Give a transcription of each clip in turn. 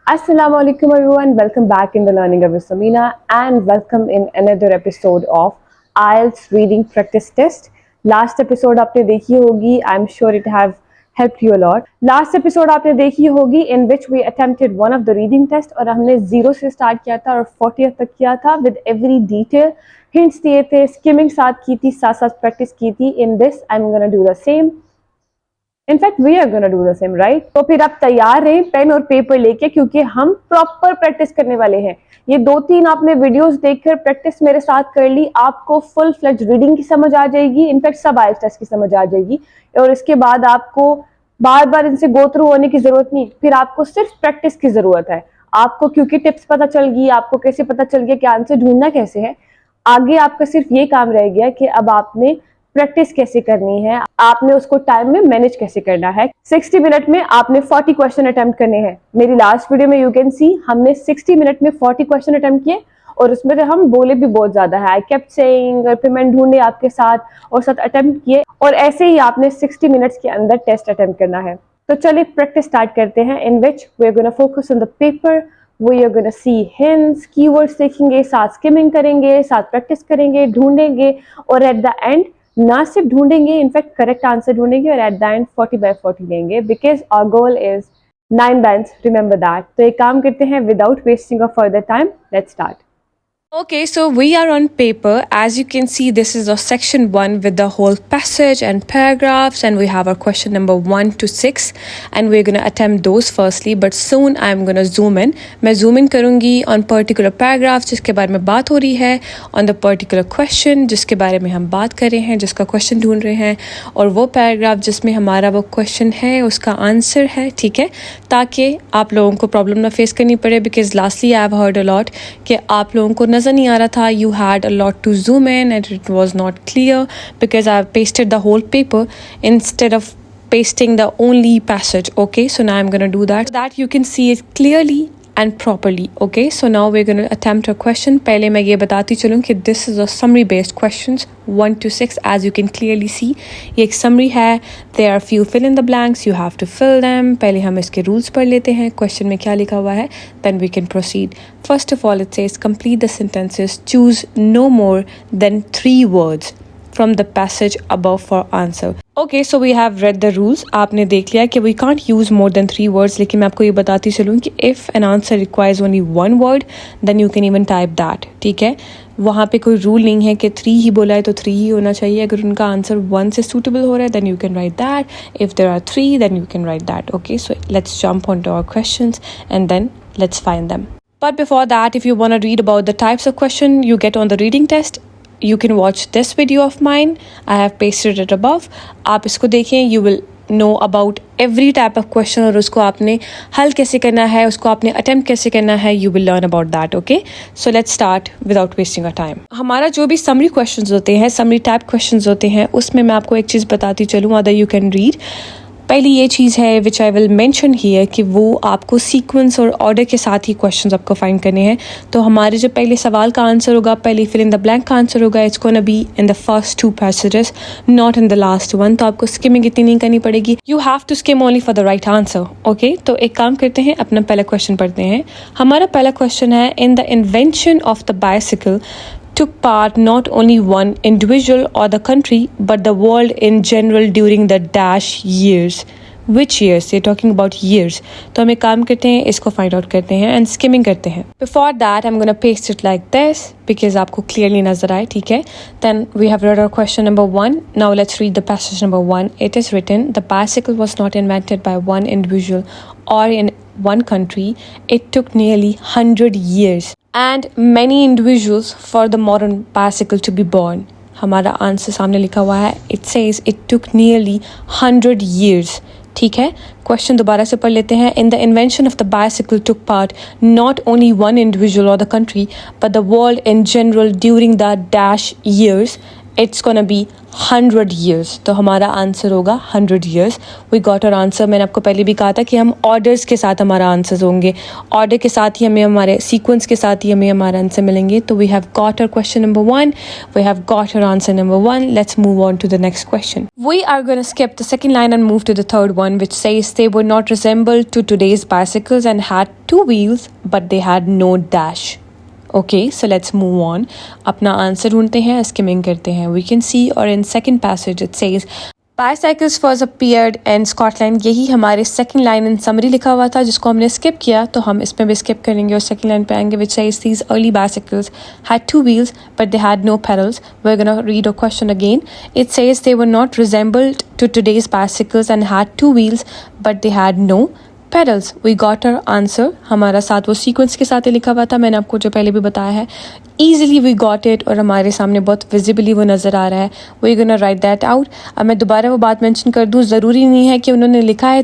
Assalamu alaikum everyone, welcome back in the Learning of Samina and welcome in another episode of IELTS Reading Practice Test. Last episode आपने देखी होगी, I'm sure it have helped you a lot. Last episode आपने देखी होगी in which we attempted one of the reading test और हमने 0 से start किया था और 40 तक किया था with every detail. Hints दिए थे, skimming साथ की थी, साथ practice की थी. In this I'm gonna do the same. In fact we are gonna do the same right. तो फिर आप तैयार रहें पेन और पेपर लेके, क्योंकि हम प्रॉपर प्रैक्टिस करने वाले हैं। ये 2-3 आपने वीडियोस देखकर प्रैक्टिस मेरे साथ कर ली, आपको फुल फ्लेज रीडिंग की समझ आ जाएगी, इनफैक्ट सब आइल्स टेस्ट की समझ आ जाएगी। और इसके बाद आपको बार बार इनसे गो थ्रू होने की जरूरत नहीं, फिर आपको सिर्फ प्रैक्टिस की जरूरत है। आपको क्योंकि टिप्स पता चल गई, आपको कैसे पता चल गया कि आंसर ढूंढना कैसे है। आगे आपका सिर्फ ये काम रह गया कि अब आपने प्रैक्टिस कैसे करनी है, आपने उसको टाइम में मैनेज कैसे करना है। 60 मिनट में आपने 40 क्वेश्चन अटेम्प्ट करने हैं। मेरी लास्ट वीडियो में यू कैन सी हमने 60 मिनट में 40 क्वेश्चन अटेम्प्ट किए और उसमें तो हम बोले भी बहुत ज्यादा है। आई केप्ट सेइंग, और फिर मैंने ढूंढे आपके साथ और साथ अटेम्प्ट किए, और ऐसे ही आपने 60 मिनट्स के अंदर टेस्ट अटेम्प्ट करना है। तो चलिए प्रैक्टिस स्टार्ट करते हैं, in which we are gonna focus on the paper, we are gonna see hints, keywords देखेंगे, साथ स्किमिंग करेंगे, साथ प्रैक्टिस करेंगे, ढूंढेंगे और एट द एंड ना सिर्फ ढूंढेंगे, इनफैक्ट करेक्ट आंसर ढूंढेंगे और एट द एंड 40 by 40 लेंगे, because our goal is 9 bands, remember that. तो एक काम करते हैं, without wasting of further time, let's start. Okay, so we are on paper. As you can see, this is our section 1 with the whole passage and paragraphs, and we have our question number 1 to 6, and we're going to attempt those firstly, but soon I'm going to zoom in. मैं zoom in करूँगी on particular paragraphs जिसके बारे में बात हो रही है, on the particular question जिसके बारे में हम बात कर रहे हैं, जिसका question ढूंढ रहे हैं, और वो paragraph जिसमें हमारा वो question है उसका answer है, ठीक है, ताकि आप लोगों को problem ना face करनी पड़े, because lastly I've heard a lot कि आप लोगों को नजर नहीं आ रहा था, you had a lot to zoom in and it was not clear because I've pasted the whole paper instead of pasting the only passage. Okay, so now I'm going to do that so that you can see it clearly and properly. Okay, so now we're going to attempt a question. पहले मैं ये बताती चलूँ कि this is a summary based questions 1 to 6, as you can clearly see ये एक summary है, there are few fill in the blanks, you have to fill them. पहले हम इसके rules पढ़ लेते हैं, question में क्या लिखा हुआ है, then we can proceed. First of all, it says complete the sentences, choose no more than 3 words from the passage above for answer. Okay, so we have read the rules. आपने देख लिया कि we can't use more than 3 words, लेकिन मैं आपको ये बताती चलूँ कि if an answer requires only 1 word, then you can even type that. ठीक है, वहाँ पे कोई रूल नहीं है कि 3 ही बोला है तो 3 ही होना चाहिए। अगर उनका आंसर 1 से suitable हो रहा है, then you can write that. If there are 3, then you can write that. Okay, so let's jump onto our questions and then let's find them. But before that, if you want to read about the types of question you get on the reading test, you can watch this video of mine. I have pasted it above. आप इसको देखें, you will know about every type of question और उसको आपने हल कैसे करना है, उसको आपने attempt कैसे करना है, you will learn about that. Okay, so let's start without wasting our time. हमारा जो भी summary questions होते हैं, summary type questions होते हैं, उसमें मैं आपको एक चीज़ बताती चलूँ, अदर you can read. पहली ये चीज़ है विच आई विल मेंशन हियर कि वो आपको सीक्वेंस और ऑर्डर के साथ ही क्वेश्चंस आपको फाइंड करने हैं। तो हमारे जो पहले सवाल का आंसर होगा, पहले फिल इन द ब्लैंक का आंसर होगा, it's gonna be in the first 2 passages, not in the last 1। तो आपको स्किमिंग इतनी नहीं करनी पड़ेगी, you have to skim only for the right answer. Okay, तो एक काम करते हैं, अपना पहला क्वेश्चन पढ़ते हैं। हमारा पहला क्वेश्चन है, इन the invention of the bicycle took part not only one individual or the country but the world in general during the dash years. Which years? They're talking about years. तो हम एक काम करते हैं, इसको find out करते हैं and skimming करते हैं. Before that, I'm gonna paste it like this because आपको clearly नजर आए, ठीक है? Then we have read our question number 1. Now let's read the passage number 1. It is written, the bicycle was not invented by one individual or in one country. It took nearly 100 years and many individuals for the modern bicycle to be born. हमारा answer सामने लिखा हुआ है, it says it took nearly 100 years. ठीक है, question दोबारा से पढ़ लेते हैं। In the invention of the bicycle took part not only one individual और the country but the world in general during the dash years. It's gonna be 100 years, तो हमारा आंसर होगा 100 years. We got our answer. मैंने आपको पहले भी कहा था कि हम ऑर्डर्स के साथ हमारा आंसर्स होंगे, ऑर्डर के साथ ही हमें हमारे सीक्वेंस के साथ ही हमें हमारा आंसर मिलेंगे. तो we have got our question number 1, we have got our answer number 1. Let's move on to the next question. We are going to skip the second line and move to the third one, which says they were not resembled to today's bicycles and had 2 wheels, but they had no dash. Okay, so let's move on. अपना answer ढूंढते हैं, skimming करते हैं. We can see, और in second passage it says bicycles first appeared in Scotland. यही हमारे second line in summary लिखा हुआ था जिसको हमने skip किया, तो हम इसमें भी skip करेंगे और second line पे आएंगे, which says these early bicycles had 2 wheels but they had no pedals. We're gonna read a question again. It says they were not resembled to today's bicycles and had 2 wheels but they had no pedals. We got our answer. हमारा साथ वो sequence के साथ ही लिखा हुआ था, मैंने आपको जो पहले भी बताया है. Easily we got it, और हमारे सामने बहुत विजिबली वो नज़र आ रहा है. We're gonna write that out. अब मैं दोबारा वो बात मेंशन कर दूँ, ज़रूरी नहीं है कि उन्होंने लिखा है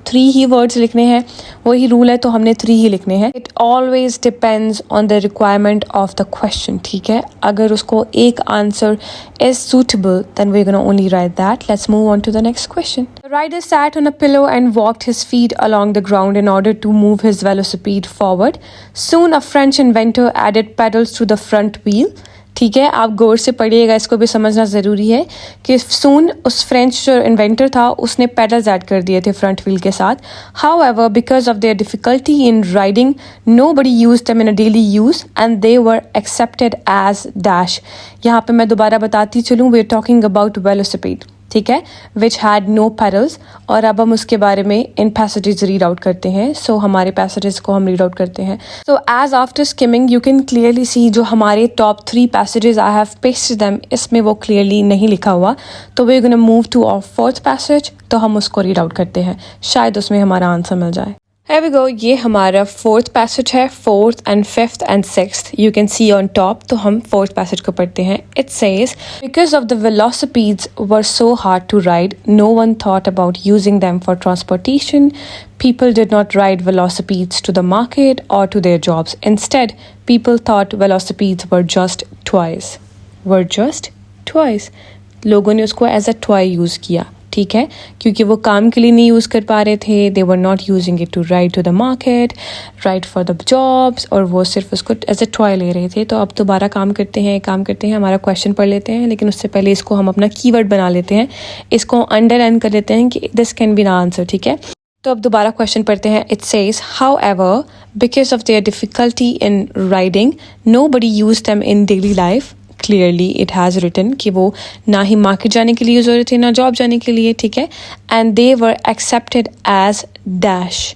3 ही वर्ड्स लिखने हैं, वही रूल है तो हमने 3 ही लिखने हैं. It always depends on the requirement of the question. ठीक है, अगर उसको एक answer is suitable then we gonna only write that. Let's move on to the next question. The rider sat on a pillow and walked his feet along the ground in order to move his velocipede forward. Soon a French inventor added pedals to the front wheel. ठीक है, आप गौर से पढ़िएगा, इसको भी समझना ज़रूरी है कि सून उस फ्रेंच जो इन्वेंटर था उसने पेडल्स ऐड कर दिए थे फ्रंट व्हील के साथ. However because of their difficulty in riding nobody used them in a daily use and they were accepted as dash. यहाँ पे मैं दोबारा बताती चलूँ, we are talking about velocipede. ठीक है, विच हैड नो पैडल्स. और अब हम उसके बारे में इन पैसेजेस रीड आउट करते हैं. सो हमारे पैसेजेस को हम रीड आउट करते हैं. So as after skimming you can clearly see जो हमारे top 3 passages I have pasted them, इसमें वो क्लियरली नहीं लिखा हुआ. तो we are gonna move to our 4th passage. तो हम उसको रीड आउट करते हैं, शायद उसमें हमारा आंसर मिल जाए. Here we go. ये हमारा 4th passage है. 4th and 5th and 6th you can see on top. तो हम 4th passage को पढ़ते हैं. It says because of the velocipedes were so hard to ride, no one thought about using them for transportation. People did not ride velocipedes to the market or to their jobs. Instead, people thought velocipedes were just toys. Were just toys. लोगों ने उसको as a toy use किया. ठीक है, क्योंकि वो काम के लिए नहीं यूज़ कर पा रहे थे. They were not using it to ride to the market, ride for the jobs, और वो सिर्फ उसको एज ए टॉय ले रहे थे. तो अब दोबारा काम करते हैं, हमारा क्वेश्चन पढ़ लेते हैं, लेकिन उससे पहले इसको हम अपना कीवर्ड बना लेते हैं, इसको अंडरलाइन कर लेते हैं कि this can be the answer. ठीक है, तो अब दोबारा क्वेश्चन पढ़ते हैं. It says however because of their difficulty in riding nobody used them in daily life. Clearly it has written कि वो ना ही मार्केट जाने के लिए यूज़ हो रहे थे ना जॉब जाने के लिए. ठीक है, and they were accepted as dash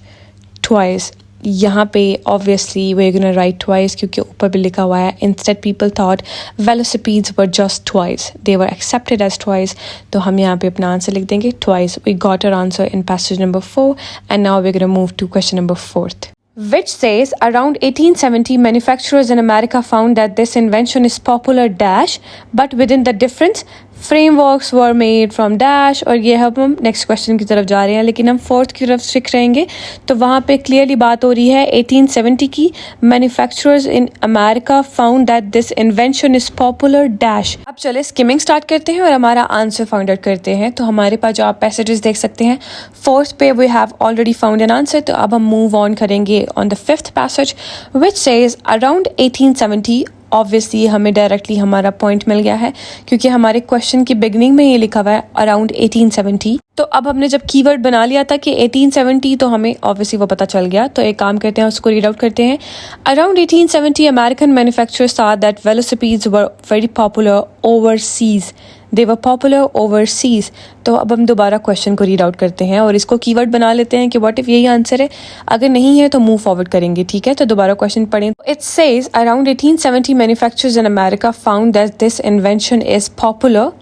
twice. यहाँ पे obviously we are gonna write twice क्योंकि ऊपर भी लिखा हुआ है instead people thought velocipedes were just twice, they were accepted as twice. तो हम यहाँ पे अपना आंसर लिख देंगे twice. We got our answer in passage number 4 and now we are gonna move to question number 4th. Which says around 1870 manufacturers in America found that this invention is popular dash, but within the difference frameworks were made from dash. और ये हम next question की तरफ जा रहे हैं, लेकिन हम 4th की तरफ सीख रहेंगे. तो वहाँ पे क्लियरली बात हो रही है 1870 की. Manufacturers in America found that this invention is popular dash. अब चले स्किमिंग स्टार्ट करते हैं और हमारा आंसर फाइंड आउट करते हैं. तो हमारे पास जो आप पैसेजेस देख सकते हैं 4th पे we have already found an answer. तो अब हम मूव ऑन करेंगे on the 5th passage which says around 1870. Obviously हमें डायरेक्टली हमारा पॉइंट मिल गया है क्योंकि हमारे क्वेश्चन की बिगनिंग में ये लिखा हुआ है अराउंड 1870. तो अब हमने जब कीवर्ड बना लिया था कि 1870 तो हमें ऑब्वियसली वो पता चल गया. तो एक काम करते हैं, उसको रीड आउट करते हैं. Around 1870 American manufacturers thought that velocipedes were very popular overseas. They were popular overseas. तो अब हम दोबारा क्वेश्चन को रीड आउट करते हैं और इसको कीवर्ड बना लेते हैं कि व्हाट इफ यही आंसर है, अगर नहीं है तो मूव फॉरवर्ड करेंगे. ठीक है, तो दोबारा क्वेश्चन पढ़ें. It says around 1870 manufacturers in America found that this invention is popular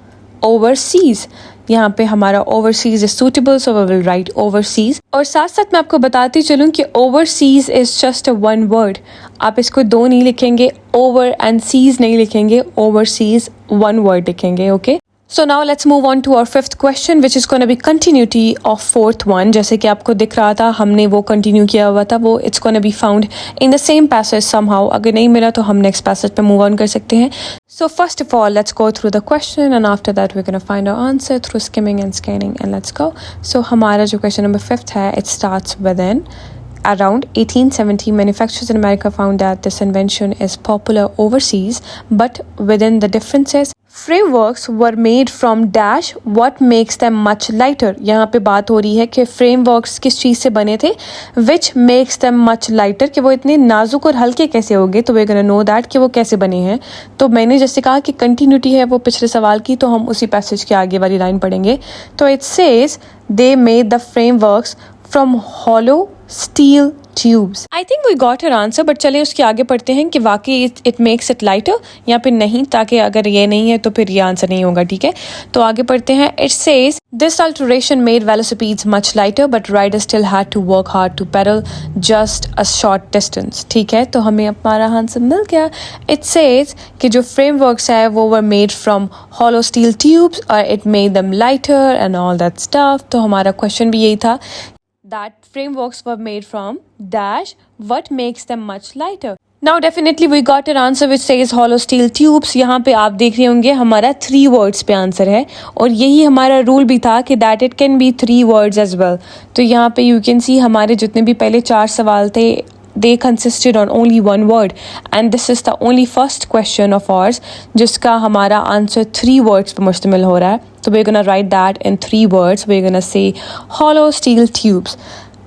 overseas. यहाँ पे हमारा overseas is suitable, so we will write overseas. और साथ साथ मैं आपको बताती चलूँ कि overseas is just a one word. आप इसको 2 नहीं लिखेंगे, ओवर एंड सीज नहीं लिखेंगे, ओवरसीज 1 वर्ड लिखेंगे. Okay, So now let's move on to our fifth question, which is going to be continuity of fourth one. जैसे कि आपको दिख रहा था, हमने वो continue किया हुआ था, वो it's going to be found in the same passage somehow. अगर नहीं मिला तो हम next passage पे move on कर सकते हैं. So first of all, let's go through the question and after that we're going to find our answer through skimming and scanning and let's go. So हमारा जो question number 5 है, it starts within around 1870, manufacturers in America found that this invention is popular overseas, but within the differences, frameworks were made from dash what makes them much lighter. यहाँ पे बात हो रही है कि frameworks किस चीज़ से बने थे, which makes them much lighter, कि वो इतने नाजुक और हल्के कैसे होंगे. तो we're gonna know that कि वो कैसे बने हैं. तो मैंने जैसे कहा कि continuity है वो पिछले सवाल की, तो हम उसी passage के आगे वाली लाइन पढ़ेंगे. तो it says they made the frameworks from hollow steel tubes. I think we got her answer, but चलिए उसके आगे पढ़ते हैं कि वाकई it makes it lighter. यहाँ पे नहीं, ताकि अगर ये नहीं है तो फिर ये आंसर नहीं होगा. ठीक है, तो आगे पढ़ते हैं. It says this alteration made velocipedes much lighter, but riders still had to work hard to pedal just a short distance. ठीक है, तो हमें हमारा आंसर मिल गया. It says कि जो frameworks है वो were made from hollow steel tubes और it made them lighter and all that stuff. तो हमारा question भी यही था, that frameworks were made from dash what makes them much lighter. Now definitely we got an answer which says hollow steel tubes. यहाँ पे आप देख रहे होंगे हमारा 3 words पे आंसर है और यही हमारा रूल भी था कि that it can be 3 words as well. तो यहाँ पे you can see हमारे जितने भी पहले 4 सवाल थे, they consisted on only one word and this is the only first question of ours जिसका हमारा आंसर 3 words पे मुश्तमिल हो रहा है. तो we're gonna write that in 3 words. We're gonna say hollow steel tubes.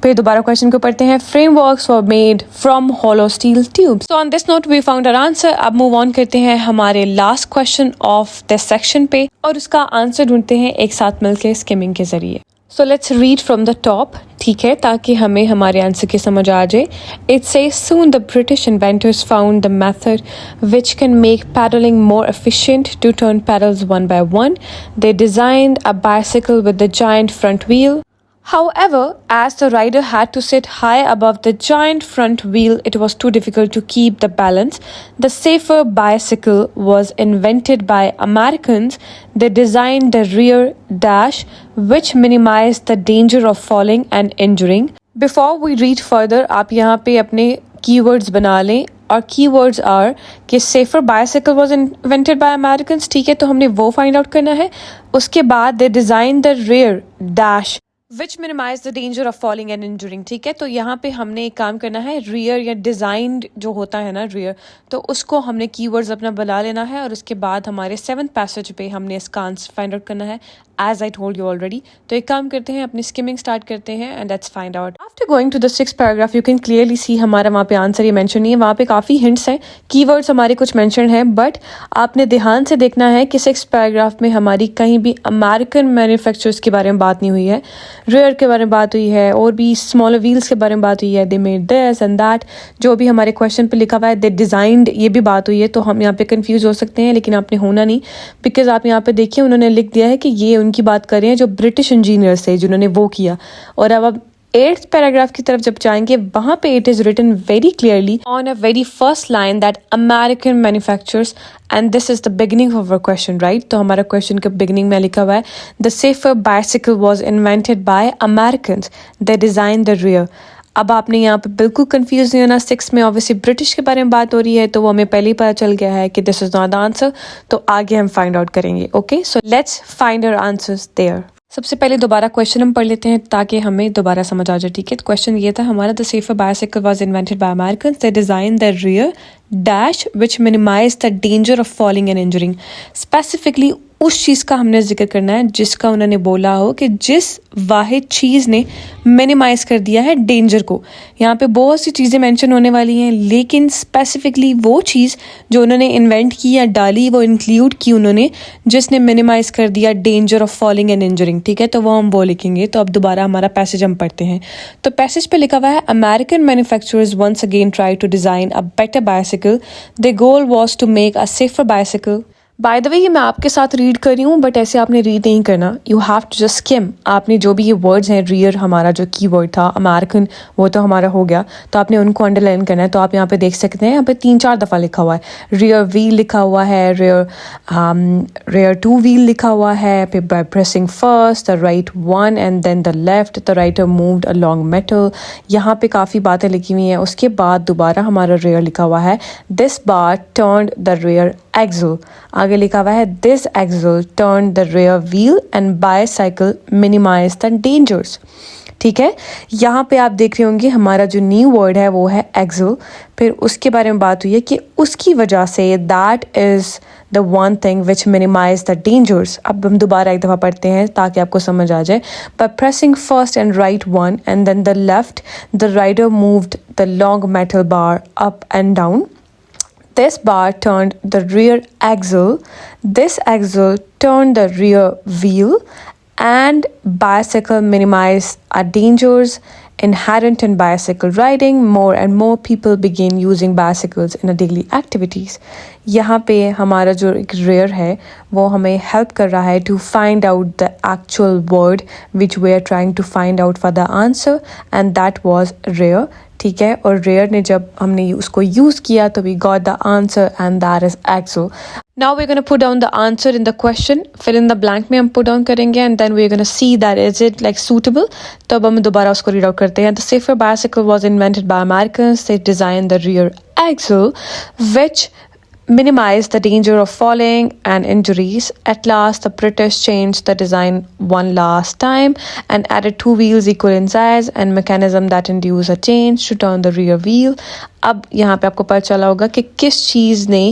फिर दोबारा क्वेश्चन को पढ़ते हैं. frameworks were made from hollow steel tubes. So on this note we found our answer. अब मूव ऑन करते हैं हमारे last question of this section पे और उसका आंसर ढूंढते हैं एक साथ मिलकर स्किमिंग के जरिए. So let's read from the top, ठीक है, ताकि हमें हमारे आंसर की समझ आ जाए. It says soon the British inventors found the method which can make paddling more efficient to turn pedals one by one. They designed a bicycle with the giant front wheel. However, as the rider had to sit high above the giant front wheel, it was too difficult to keep the balance. The safer bicycle was invented by Americans. They designed the rear dash, which minimized the danger of falling and injuring. Before we read further, आप यहाँ पे अपने keywords बना लें और keywords are कि safer bicycle was invented by Americans. ठीक है, तो हमने वो find out करना है. उसके बाद they designed the rear dash which minimize the danger of falling and injuring. ठीक है, तो यहाँ पे हमने एक काम करना है, rear या designed जो होता है ना rear, तो उसको हमने keywords अपना बना लेना है और उसके बाद हमारे 7th passage पे हमने इसका आंसर फाइंड आउट करना है as I told you already. तो एक काम करते हैं, अपनी skimming start करते हैं and let's find out. After going to the 6th paragraph, you can clearly see हमारा वहाँ पे आंसर ये mention नहीं है. वहाँ पे काफ़ी hints हैं, keywords हमारे कुछ mention हैं, but आपने ध्यान से देखना है कि 6th paragraph में हमारी कहीं भी American manufacturers के बारे में बात नहीं हुई है. rear के बारे में बात हुई है और भी smaller wheels के बारे में बात हुई है. they made this and that. जो भी हमारे question पे लिखा हुआ है they designed, ये भी बात हुई है. तो हम यहाँ पे confuse हो सकते हैं, लेकिन आपने होना नहीं, because आप यहाँ पे देखिए उन्होंने लिख दिया है कि ये उनकी बात कर रहे हैं जो ब्रिटिश इंजीनियर्स थे जिन्होंने वो किया. और अब 8th पैराग्राफ की तरफ जब जाएंगे, वहां पे it is written very clearly on a very first line that American manufacturers and this is the beginning of our question, right. तो हमारा क्वेश्चन के बिगिनिंग में लिखा हुआ है the safer bicycle was invented by Americans, they design the rear. अब आपने यहाँ पे बिल्कुल कंफ्यूज नहीं होना. 6 में ऑब्वियसली ब्रिटिश के बारे में बात हो रही है, तो वो हमें पहले ही पता चल गया है कि this is not the answer. तो आगे हम फाइंड आउट करेंगे. Okay, so let's find our answers there. सबसे पहले दोबारा क्वेश्चन हम पढ़ लेते हैं ताकि हमें दोबारा समझ आ जाए. ठीक है, क्वेश्चन ये था हमारा, the safer bicycle was invented by Americans, they design the rear dash which minimize the danger of falling and injuring. Specifically उस चीज़ का हमने जिक्र करना है जिसका उन्होंने बोला हो कि जिस वाहिद चीज़ ने मिनिमाइज कर दिया है डेंजर को. यहाँ पे बहुत सी चीज़ें मेंशन होने वाली हैं, लेकिन स्पेसिफिकली वो चीज़ जो उन्होंने इन्वेंट की या डाली, वो इंक्लूड की उन्होंने, जिसने मिनिमाइज कर दिया danger of falling and injuring. ठीक है, तो वो हम वो लिखेंगे. तो अब दोबारा हमारा पैसेज हम पढ़ते हैं. तो पैसेज पे लिखा हुआ है, American manufacturers once again try to design a better bicycle. The goal was to make a safer bicycle by the way ये मैं आपके साथ रीड कर रही हूँ बट ऐसे आपने रीड नहीं करना, you have to just skim. आपने जो भी ये वर्ड्स हैं, रियर हमारा जो कीवर्ड था, अमेरिकन वो तो हमारा हो गया, तो आपने उनको अंडरलाइन करना है। तो आप यहाँ पे देख सकते हैं, यहाँ पे 3-4 दफ़ा लिखा हुआ है, रियर व्हील लिखा हुआ है, रियर 2 व्हील लिखा हुआ है, फिर by pressing first the right one and then the left the writer moved along metal. यहाँ पे काफ़ी बातें लिखी हुई हैं। उसके बाद दोबारा हमारा रियर लिखा हुआ है, this bar turned the rear axle. आगे लिखा हुआ है, this axle turn the rear wheel and bicycle minimize the dangers. ठीक है, यहाँ पे आप देख रहे होंगे हमारा जो न्यू वर्ड है वो है एक्सल। फिर उसके बारे में बात हुई है कि उसकी वजह से that is the one thing which minimize the dangers. अब हम दोबारा एक दफ़ा पढ़ते हैं ताकि आपको समझ आ जाए। By pressing first and right one and then the left the rider moved the long metal bar up and down. This bar turned the rear axle. This axle turned the rear wheel, and bicycle minimized our dangers inherent in bicycle riding. More and more people begin using bicycles in a daily activities. यहाँ पे हमारा जो एक rear है वो हमें help कर रहा है to find out the actual word which we are trying to find out for the answer, and that was rear. ठीक है, और रेयर ने जब हमने उसको यूज़ किया तो we got the answer and that is axle. Now we are gonna put down the answer in the question, फिर इन द ब्लैंक में हम पुट डाउन करेंगे and then we are gonna see that is it like suitable. तो अब हम दोबारा उसको read out करते हैं। The safer bicycle was invented by Americans, they design the rear axle which minimize the danger of falling and injuries. At last, the British changed the design one last time and added 2 wheels equal in size and mechanism that induce a change to turn the rear wheel. अब यहाँ पे आपको पता चला होगा कि किस चीज़ ने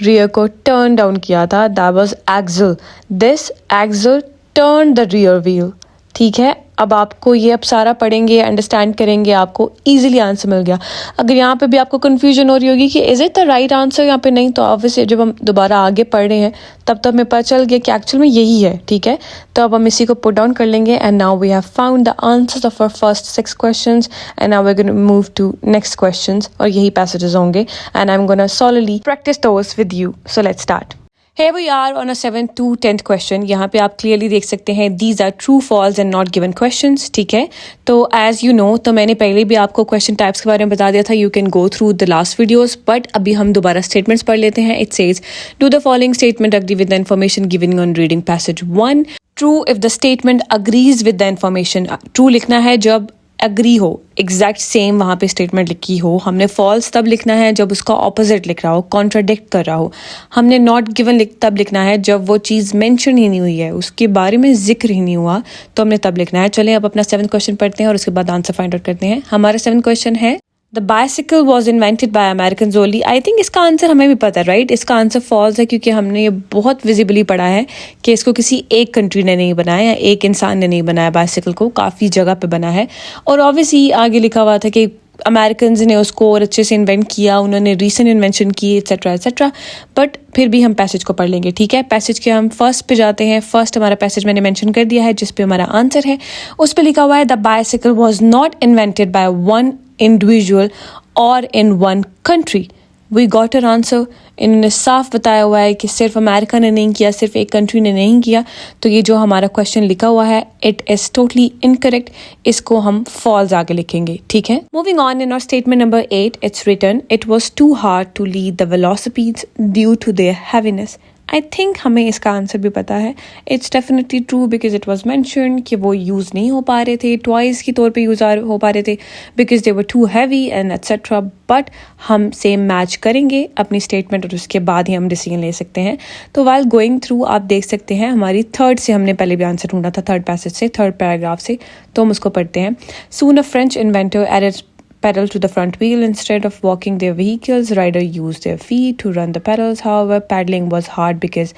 rear को turn down किया था। That was axle. This axle turned the rear wheel. ठीक है, अब आपको ये अब सारा पढ़ेंगे, अंडरस्टैंड करेंगे, आपको इजीली आंसर मिल गया। अगर यहाँ पे भी आपको कन्फ्यूजन हो रही होगी कि is it the right answer यहाँ पे, नहीं, तो ऑब्वियसली जब हम दोबारा आगे पढ़ रहे हैं तब तो हमें पता चल गया कि एक्चुअल में यही है। ठीक है, तो अब हम इसी को पुट डाउन कर लेंगे and now we have found the answers of our first 6 questions and now we are gonna move to next questions, और यही पैसेजेस होंगे and I am gonna solidly practise those with you. So let's start. Here we are on a 7th to 10th question. यहाँ पे आप clearly देख सकते हैं these are true, false and not given questions. ठीक है, तो as you know, तो मैंने पहले भी आपको question types के बारे में बता दिया था. You can go through the last videos. But अभी हम दोबारा statements पढ़ लेते हैं. It says, do the following statement agree with the information given on reading passage 1. True if the statement agrees with the information. True लिखना है जब agree हो, एग्जैक्ट सेम वहाँ पे स्टेटमेंट लिखी हो। हमने फॉल्स तब लिखना है जब उसका ऑपोजिट लिख रहा हो, कॉन्ट्राडिक्ट कर रहा हो। हमने नॉट गिवन तब लिखना है जब वो चीज़ मेंशन ही नहीं हुई है, उसके बारे में जिक्र ही नहीं हुआ, तो हमने तब लिखना है। चलें अब अपना 7th क्वेश्चन पढ़ते हैं और उसके बाद आंसर फाइंड आउट करते हैं। हमारा 7th क्वेश्चन है, the bicycle was invented by American only. I think इसका आंसर हमें भी पता है, राइट? इसका आंसर फॉल्स है क्योंकि हमने ये बहुत विजिबली पढ़ा है कि इसको किसी एक कंट्री ने नहीं बनाया या एक इंसान ने नहीं बनाया, बाइसिकल को काफ़ी जगह पे बना है। और ऑब्वियसली आगे लिखा हुआ था कि अमेरिकन्स ने उसको और अच्छे से इन्वेंट किया, उन्होंने रीसेंट इन्वेंशन की, एट्सेट्रा एट्सेट्रा। बट फिर भी हम पैसेज को पढ़ लेंगे, ठीक है? पैसेज के हम फर्स्ट पे जाते हैं। फर्स्ट हमारा पैसेज मैंने मेंशन कर दिया है जिस पे हमारा आंसर है। उस पे लिखा हुआ है, the bicycle was not invented by one individual और in one country. We got our answer. इन्होंने साफ बताया हुआ है कि सिर्फ अमेरिका ने नहीं किया, सिर्फ एक कंट्री ने नहीं किया। तो ये जो हमारा क्वेश्चन लिखा हुआ है, इट इज़ टोटली इनकरेक्ट। इसको हम फॉल्स आगे लिखेंगे, ठीक है? मूविंग ऑन, इन और statement number 8, it's written, it was too hard to lead the velocipedes due to their heaviness. I think हमें इसका आंसर भी पता है। It's definitely true because it was mention कि वो यूज़ नहीं हो पा रहे थे, टॉयज़ के तौर पे यूज़ हो पा रहे थे because they were too heavy and etcetera. But हम सेम मैच करेंगे अपनी स्टेटमेंट और उसके बाद ही हम डिसीजन ले सकते हैं। तो वाइल गोइंग थ्रू आप देख सकते हैं हमारी थर्ड से हमने पहले भी आंसर ढूंढा था, थर्ड पैसेज से, थर्ड पैराग्राफ से। तो हम उसको पढ़ते हैं। Soon a French inventor added pedal to the front wheel. Instead of walking their vehicles, riders used their feet to run the pedals. However, paddling was hard because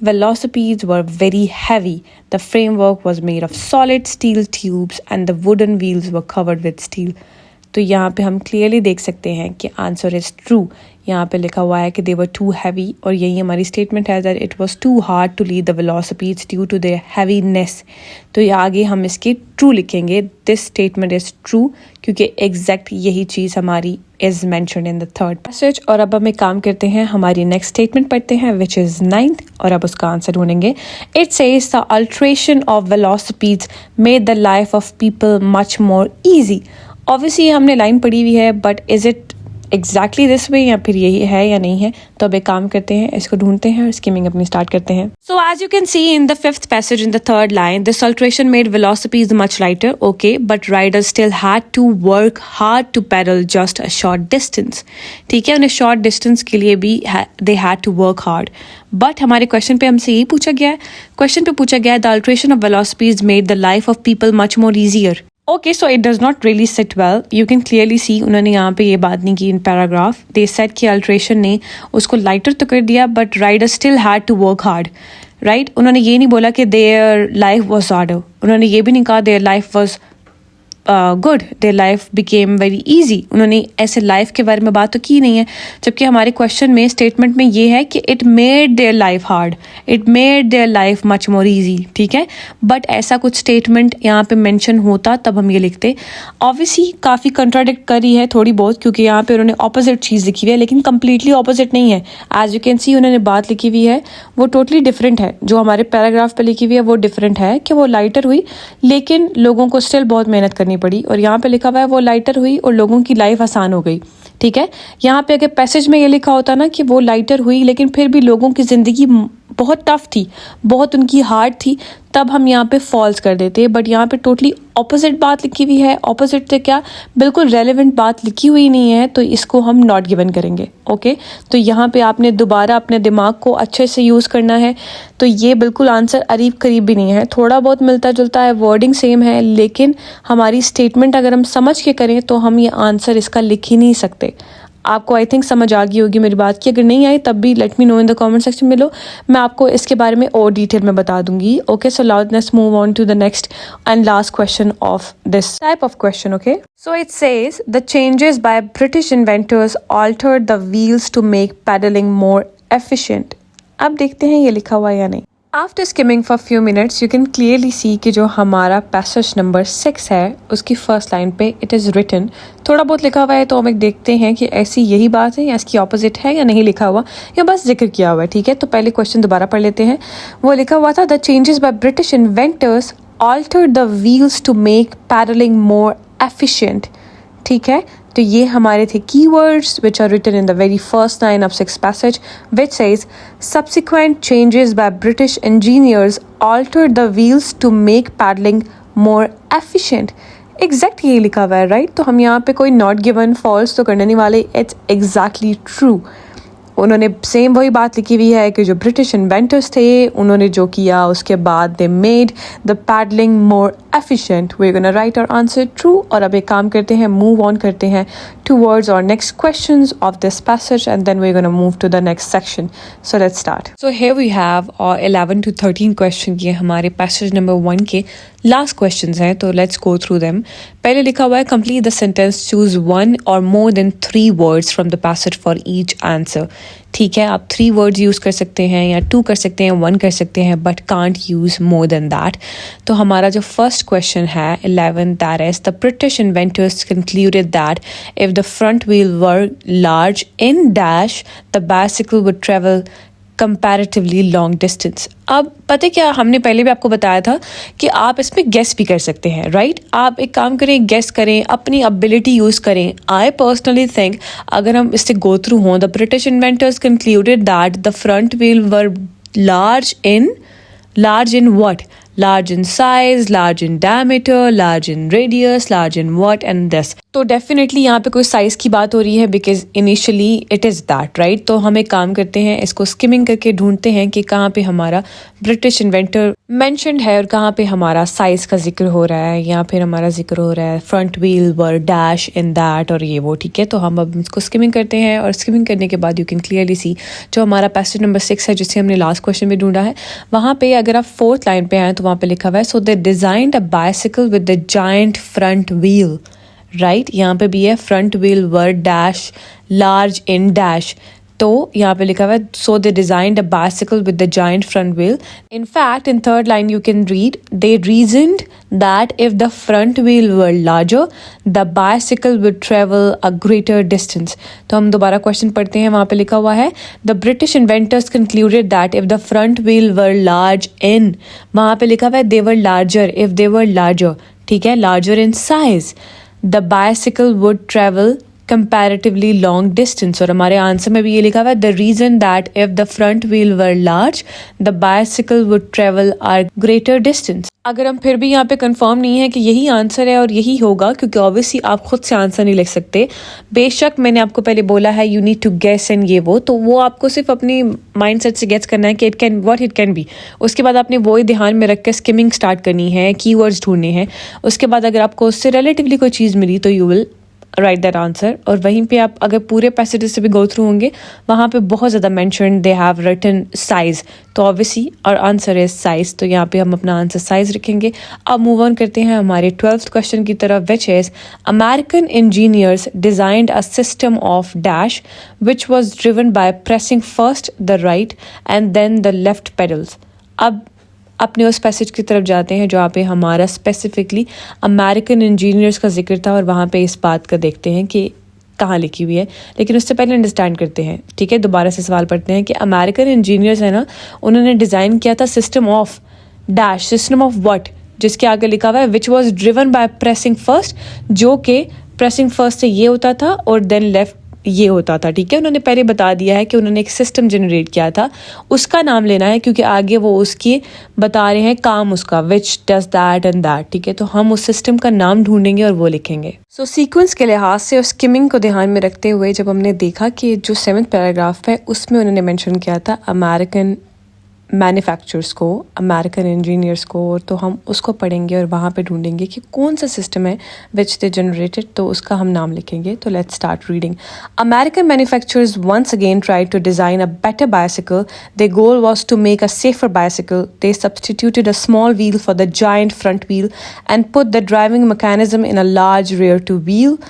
velocipedes were very heavy. The framework was made of solid steel tubes and the wooden wheels were covered with steel. तो यहाँ पे हम clearly देख सकते हैं कि answer is true. यहाँ पे लिखा हुआ है कि दे वर टू हैवी, और यही हमारी स्टेटमेंट है that it was too hard to lead the velocipedes due to their heaviness. तो ये आगे हम इसकी ट्रू लिखेंगे, दिस स्टेटमेंट इज ट्रू, क्योंकि एग्जैक्ट यही चीज़ हमारी is mentioned in the third passage. और अब हम एक काम करते हैं, हमारी नेक्स्ट स्टेटमेंट पढ़ते हैं विच इज़ 9th, और अब उसका आंसर ढूंढेंगे। It says the alteration of velocipedes made the life of people much more easy. Obviously हमने लाइन पढ़ी हुई है, but is it exactly this way, या फिर यही है या नहीं है? तो अब एक काम करते हैं, इसको ढूंढते हैं और स्कीमिंग अपनी स्टार्ट करते हैं। So as you can see in the 5th passage in the 3rd line, this alteration made velocipedes much lighter, okay, but riders still had to work hard to pedal just a short distance. ठीक है, उन्हें short distance के लिए भी they had to work hard. But हमारे question पे हमसे यही पूछा गया है, क्वेश्चन पे पूछा गया है the alteration of velocipedes made the life of people much more easier. Okay, so it does not really sit well, you can clearly see उन्होंने यहाँ पे ये बात नहीं की इन पैराग्राफ। दे सेड कि अल्ट्रेशन ने उसको लाइटर तो कर दिया, but rider still had to work hard, right. उन्होंने ये नहीं बोला कि देयर लाइफ वॉज हार्डर, उन्होंने ये भी नहीं कहा their life was good, their life became very easy. उन्होंने ऐसे लाइफ के बारे में बात तो की नहीं है, जबकि हमारे क्वेश्चन में स्टेटमेंट में ये है कि it made their life hard, it made their life much more easy. ठीक है, बट ऐसा कुछ स्टेटमेंट यहाँ पे मेंशन होता तब हम ये लिखते। ऑब्वियसली काफ़ी कंट्राडिक्ट करी है थोड़ी बहुत, क्योंकि यहाँ पे उन्होंने ऑपोजिट चीज़ लिखी हुई है, लेकिन कंप्लीटली ऑपोजिट नहीं है। एज यू कैन सी उन्होंने बात लिखी हुई है वो टोटली डिफरेंट है, जो हमारे पैराग्राफ पे लिखी हुई है वो डिफरेंट है कि वो लाइटर हुई, लेकिन लोगों को स्टिल बहुत मेहनत करनी पड़ी। और यहाँ पे लिखा हुआ है वो लाइटर हुई और लोगों की लाइफ आसान हो गई। ठीक है, यहाँ पे अगर पैसेज में ये लिखा होता ना कि वो लाइटर हुई लेकिन फिर भी लोगों की ज़िंदगी बहुत टफ थी, बहुत उनकी हार्ड थी, तब हम यहाँ पे फॉल्स कर देते। बट यहाँ पे टोटली ऑपोजिट बात लिखी हुई है। ऑपोजिट से क्या, बिल्कुल रेलेवेंट बात लिखी हुई नहीं है, तो इसको हम नॉट गिवन करेंगे। ओके, तो यहाँ पे आपने दोबारा अपने दिमाग को अच्छे से यूज़ करना है। तो ये बिल्कुल आंसर करीब करीब भी नहीं है, थोड़ा बहुत मिलता जुलता है, वर्डिंग सेम है, लेकिन हमारी स्टेटमेंट अगर हम समझ के करें तो हम ये आंसर इसका लिख ही नहीं सकते। आपको आई थिंक समझ आ गई होगी मेरी बात की, अगर नहीं आई तब भी late me know in the comment section में। लो, मैं आपको इसके बारे में और डिटेल में बता दूंगी। Okay, so let's move on to the next and last question of this type of question. Okay, so it says the changes by British inventors altered the wheels to make pedalling more efficient. अब देखते हैं ये लिखा हुआ है या नहीं। After skimming for few minutes you can clearly see कि जो हमारा पैसेज नंबर 6 है उसकी फर्स्ट लाइन पे इट इज़ रिटन, थोड़ा बहुत लिखा हुआ है, तो हम एक देखते हैं कि ऐसी यही बात है या इसकी ऑपोजिट है या नहीं लिखा हुआ, या बस जिक्र किया हुआ है। ठीक है, तो पहले क्वेश्चन दोबारा पढ़ लेते हैं। वो लिखा हुआ था the changes by British inventors altered the wheels to make pedalling more efficient. ठीक है, तो ये हमारे थे keywords which are written in the very first line of 6th passage, which says subsequent changes by British engineers altered the wheels to make paddling more efficient. Exact यही लिखा हुआ है, राइट। तो हम यहाँ पे कोई नॉट गिवन फॉल्स तो करने नहीं वाले, इट्स एग्जैक्टली ट्रू। उन्होंने सेम वही बात लिखी हुई है कि जो ब्रिटिश इन्वेंटर्स थे उन्होंने जो किया उसके बाद they made the pedalling more efficient. We are gonna write our answer true. और अब एक काम करते हैं, मूव ऑन करते हैं towards our next questions of this passage and then we are gonna move to the next section. So let's start. So here we have 11 to 13 question, ये हमारे पैसेज नंबर 1 के लास्ट क्वेश्चंस हैं, तो let's go through them. पहले लिखा हुआ है complete the sentence, choose 1 or more than 3 words from the passage for each answer। ठीक है, आप 3 words यूज़ कर सकते हैं या 2 कर सकते हैं, 1 कर सकते हैं, but can't use more than that. तो हमारा जो फर्स्ट क्वेश्चन है 11, that is the British inventors concluded that if the front wheel were large in dash the bicycle would travel comparatively long distance. अब पता क्या, हमने पहले भी आपको बताया था कि आप इसमें गेस भी कर सकते हैं, राइट। आप एक काम करें, गेस करें, अपनी एबिलिटी यूज़ करें। आई पर्सनली थिंक अगर हम इससे गो थ्रू हों, the British inventors concluded that the front wheel were large in what? Large in size, large in diameter, large in radius, large in what, and this. तो definitely यहाँ पे कोई size की बात हो रही है, because initially it is that, right. तो हम एक काम करते हैं, इसको स्किमिंग करके ढूंढते हैं कि कहाँ पे हमारा ब्रिटिश इन्वेंटर मैंशनड है और कहाँ पे हमारा साइज़ का जिक्र हो रहा है, या फिर हमारा जिक्र हो रहा है front wheel were dash in that और ये वो। ठीक है, तो हम अब इसको स्किमिंग करते हैं, और स्किमिंग करने के बाद यू कैन क्लियरली सी जो हमारा पैसेज नंबर 6 है जिससे हमने लास्ट क्वेश्चन में ढूंढा है, वहाँ पे अगर आप 4th लाइन पे आए तो वहाँ पे लिखा हुआ है सो दे designed a bicycle with the giant front wheel, right. यहाँ पे भी है front wheel were dash large in dash, तो यहाँ पे लिखा हुआ है सो they designed a bicycle with the giant front wheel. In fact in third line you can read they reasoned that if the front wheel were larger the bicycle would travel a greater distance. तो हम दोबारा question पढ़ते हैं, वहाँ पे लिखा हुआ है the British inventors concluded that if the front wheel were large in, वहाँ पे लिखा हुआ है they were larger, if they were larger, ठीक है, larger in size, the bicycle would travel comparatively long distance। और हमारे आंसर में भी ये लिखा हुआ है the reason that if the front wheel were large the bicycle would travel a greater distance. अगर हम फिर भी यहाँ पे कंफर्म नहीं है कि यही आंसर है और यही होगा, क्योंकि ऑब्वियसली आप खुद से आंसर नहीं लिख सकते, बेशक मैंने आपको पहले बोला है you need to guess and ये वो, तो वो आपको सिर्फ अपनी माइंड सेट से गेस करना है कि it can what it can B. उसके बाद आपने वो ही ध्यान में रख कर स्किमिंग स्टार्ट करनी है, कीवर्ड्स ढूंढने हैं। उसके बाद अगर आपको उससे रिलेटिवली कोई चीज़ मिली तो you will write that answer. और वहीं पे आप अगर पूरे पैसेजेस से भी गो थ्रू होंगे, वहाँ पे बहुत ज़्यादा mention they have written size, तो obviously our answer is size, तो यहाँ पे हम अपना आंसर साइज रखेंगे। अब मूव ऑन करते हैं हमारे 12th क्वेश्चन की तरफ, which is American engineers designed a system of dash which was driven by pressing first the right and then the left pedals. अब अपने उस पैसेज की तरफ जाते हैं जहाँ पे हमारा स्पेसिफिकली अमेरिकन इंजीनियर्स का जिक्र था, और वहाँ पे इस बात का देखते हैं कि कहाँ लिखी हुई है। लेकिन उससे पहले अंडरस्टैंड करते हैं, ठीक है, दोबारा से सवाल पढ़ते हैं कि अमेरिकन इंजीनियर्स है ना, उन्होंने डिज़ाइन किया था system of dash, system of what, जिसके आगे लिखा हुआ है विच was driven by pressing first, जो कि प्रेसिंग फर्स्ट से ये होता था और देन लेफ्ट ये होता था, ठीक है। उन्होंने पहले बता दिया है कि उन्होंने एक सिस्टम जनरेट किया था, उसका नाम लेना है क्योंकि आगे वो उसकी बता रहे हैं काम उसका, which does that and that, ठीक है। तो हम उस सिस्टम का नाम ढूंढेंगे और वो लिखेंगे। सो सीक्वेंस के लिहाज से और स्किमिंग को ध्यान में रखते हुए जब हमने देखा कि जो 7th पैराग्राफ है उसमें उन्होंने मेंशन किया था अमेरिकन मैन्युफैक्चरर्स को, अमेरिकन इंजीनियर्स को, तो हम उसको पढ़ेंगे और वहाँ पे ढूंढेंगे कि कौन सा सिस्टम है विच दे जनरेटेड, तो उसका हम नाम लिखेंगे। तो let's start reading. American manufacturers once again tried to design a better bicycle. Their goal was to make a safer bicycle. They substituted a small wheel for the giant front wheel and put the driving mechanism in a large rear to wheel.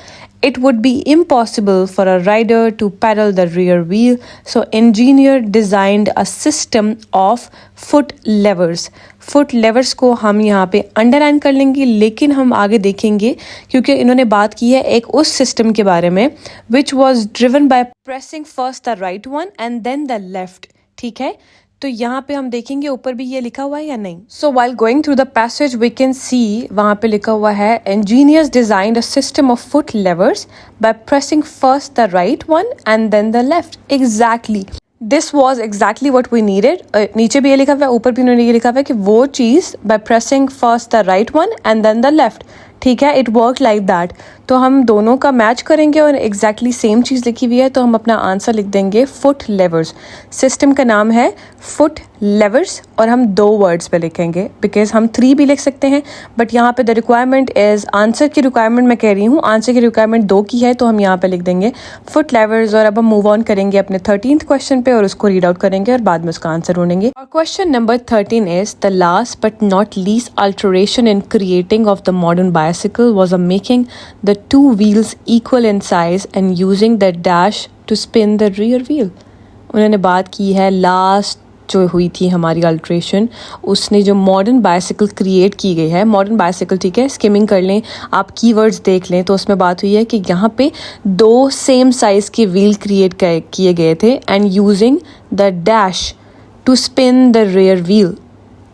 It would be impossible for a rider to pedal the rear wheel, so engineer designed a system of foot levers. Foot levers को हम यहाँ पे underline कर लेंगे, लेकिन हम आगे देखेंगे क्योंकि इन्होंने बात की है एक उस सिस्टम के बारे में which was driven by pressing first the right one and then the left, ठीक है। तो यहाँ पे हम देखेंगे ऊपर भी ये लिखा हुआ है या नहीं। So while going through the passage we can see, वहाँ पे लिखा हुआ है engineers designed a system of foot levers by pressing first the right one and then the left. Exactly this was exactly what we needed. नीचे भी ये लिखा हुआ है, ऊपर भी उन्होंने ये लिखा हुआ है कि वो चीज़ by pressing first the right one and then the left, ठीक है। It work like that. तो हम दोनों का मैच करेंगे और एग्जैक्टली सेम चीज़ लिखी हुई है, तो हम अपना आंसर लिख देंगे फुट लेवर्स। सिस्टम का नाम है फुट लेवर्स और हम 2 वर्ड्स पे लिखेंगे, बिकॉज हम 3 भी लिख सकते हैं, बट यहाँ पे द रिक्वायरमेंट इज़, आंसर की रिक्वायरमेंट मैं कह रही हूँ, आंसर की रिक्वायरमेंट 2 की है, तो हम यहाँ पे लिख देंगे फुट लेवर्स। और अब हम मूव ऑन करेंगे अपने 13th क्वेश्चन पे और उसको रीड आउट करेंगे और बाद में उसका आंसर ढूंढेंगे। और question number 13 is the last but not least alteration in creating of the modern bicycle was a making the 2 wheels equal in size and using the dash to spin the rear wheel। उन्होंने बात की है last जो हुई थी हमारी alteration, उसने जो मॉडर्न बाइसिकल क्रिएट की गई है, मॉडर्न बाइसिकल, ठीक है, स्किमिंग कर लें आप, कीवर्ड्स देख लें, तो उसमें बात हुई है कि यहाँ पे 2 सेम साइज़ के व्हील क्रिएट किए गए थे and using the dash to spin the rear wheel.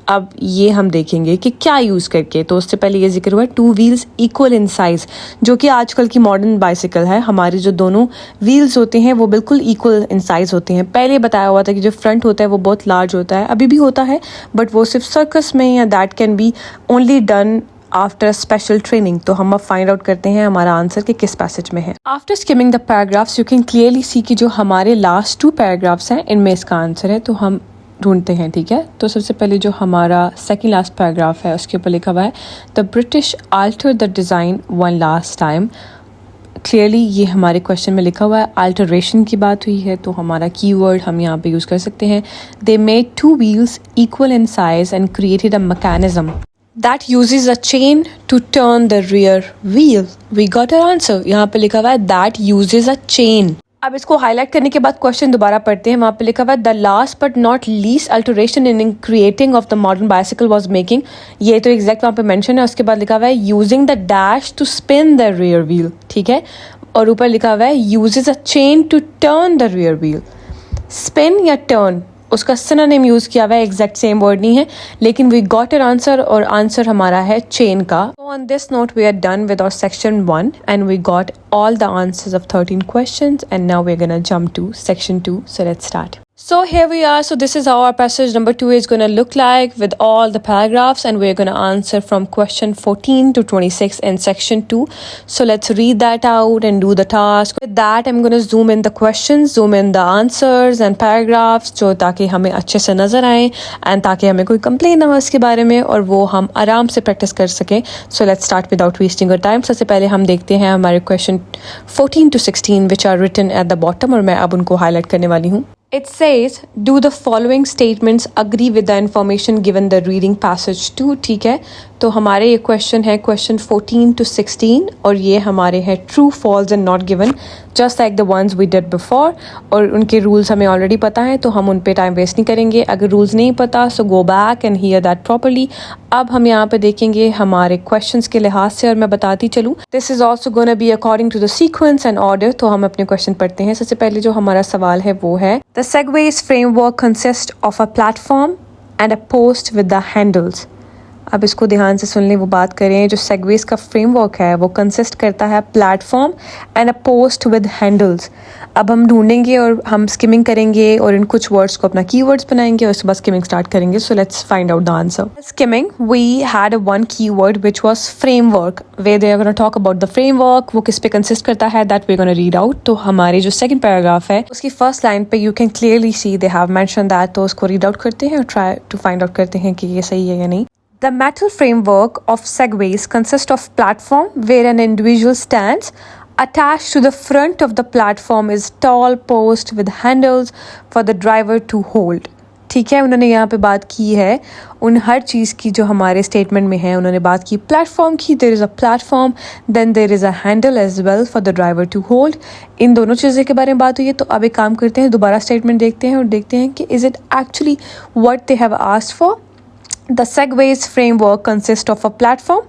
अब ये हम देखेंगे कि क्या यूज़ करके, तो उससे पहले ये जिक्र हुआ 2 व्हील्स इक्वल इन साइज़, जो कि आजकल की मॉडर्न बाइसिकल है, हमारे जो दोनों व्हील्स होते हैं वो बिल्कुल इक्वल इन साइज़ होते हैं। पहले बताया हुआ था कि जो फ्रंट होता है वो बहुत लार्ज होता है, अभी भी होता है, बट वो सिर्फ सर्कस में, या that can be only done after special training. तो हम अब फाइंड आउट करते हैं हमारा आंसर कि किस पैसेज में है। After skimming the paragraphs you can clearly see कि जो हमारे लास्ट 2 पैराग्राफ्स हैं इनमें इसका आंसर है, तो हम ढूंढते हैं, ठीक है। तो सबसे पहले जो हमारा सेकंड लास्ट पैराग्राफ है उसके ऊपर लिखा हुआ है the British alter the design one last time. Clearly ये हमारे क्वेश्चन में लिखा हुआ है, अल्टरेशन की बात हुई है, तो हमारा कीवर्ड हम यहाँ पे यूज़ कर सकते हैं। They made 2 wheels equal in size and created a mechanism. that uses a chain to turn the rear wheel. We got our answer. यहाँ पे लिखा हुआ है that uses a chain. अब इसको हाईलाइट करने के बाद क्वेश्चन दोबारा पढ़ते हैं. वहाँ पे लिखा हुआ है the last but not least alteration in creating of the modern bicycle was making. ये तो एग्जैक्ट वहाँ पे मेंशन है. उसके बाद लिखा हुआ है using the dash to spin the rear wheel. ठीक है. और ऊपर लिखा हुआ है uses a chain to turn the rear wheel. Spin या टर्न उसका सिनोनिम यूज़ किया हुआ है. एग्जैक्ट सेम वर्ड नहीं है, लेकिन वी गॉट एन आंसर और आंसर हमारा है चेन का. On this note we are done with our section 1 and we got all the answers of 13 questions, and now we're going to jump to section 2. So let's start. So here we are. So this is how our passage number 2 is going to look like with all the paragraphs, and we're going to answer from question 14 to 26 in section 2. So let's read that out and do the task. With that, I'm going to zoom in the questions, zoom in the answers and paragraphs, जो ताकि हमें अच्छे से नज़र आए and ताकि हमें कोई complain ना हो इसके बारे में और वो हम आराम से practice कर सकें. So let's start without wasting our time. सबसे पहले हम देखते हैं हमारे question 14 to 16 which are written at the bottom, और मैं अब उनको highlight करने वाली हूँ. It says, do the following statements agree with the information given the reading passage 2. ठीक है. तो हमारे ये क्वेश्चन है क्वेश्चन 14 to 16 और ये हमारे हैं true, false and not given, just like the ones we did before. और उनके रूल्स हमें ऑलरेडी पता है तो हम उन पे टाइम वेस्ट नहीं करेंगे. अगर रूल्स नहीं पता so go back and hear that properly. अब हम यहाँ पे देखेंगे हमारे क्वेश्चंस के लिहाज से, और मैं बताती चलूँ this is also gonna be according to the sequence and order. तो हम अपने क्वेश्चन पढ़ते हैं. सबसे पहले जो हमारा सवाल है वो है the Segways framework consist of a platform and a post with the handles. अब इसको ध्यान से सुन लें. वो बात करें जो सेगवेज का फ्रेमवर्क है वो कंसिस्ट करता है platform and a post with handles. अब हम ढूंढेंगे और हम स्किमिंग करेंगे और इन कुछ वर्ड्स को अपना कीवर्ड्स बनाएंगे और उसके बाद स्किमिंग स्टार्ट करेंगे. So let's find out the answer. Skimming we had one keyword which was framework. Way they are gonna talk about the framework. वो किस पे कंसिस्ट करता है that we gonna read out. तो हमारे जो सेकंड पैराग्राफ है उसकी फर्स्ट लाइन पे you can clearly see they have mention that. तो उसको रीड आउट करते हैं और ट्राई टू फाइंड आउट करते हैं कि ये सही है या नहीं. The metal framework of segways consists of platform where an individual stands. Attached to the front of the platform is tall post with handles for the driver to hold. ठीक है. उन्होंने यहाँ पे बात की है उन हर चीज़ की जो हमारे स्टेटमेंट में है. उन्होंने बात की प्लेटफॉर्म की. There is a platform, then there is a handle as well for the driver to hold. इन दोनों चीज़ों के बारे में बात हुई है. तो अब एक काम करते हैं, दोबारा स्टेटमेंट देखते हैं और देखते हैं कि is it actually what they have asked for. The segways framework consists of a platform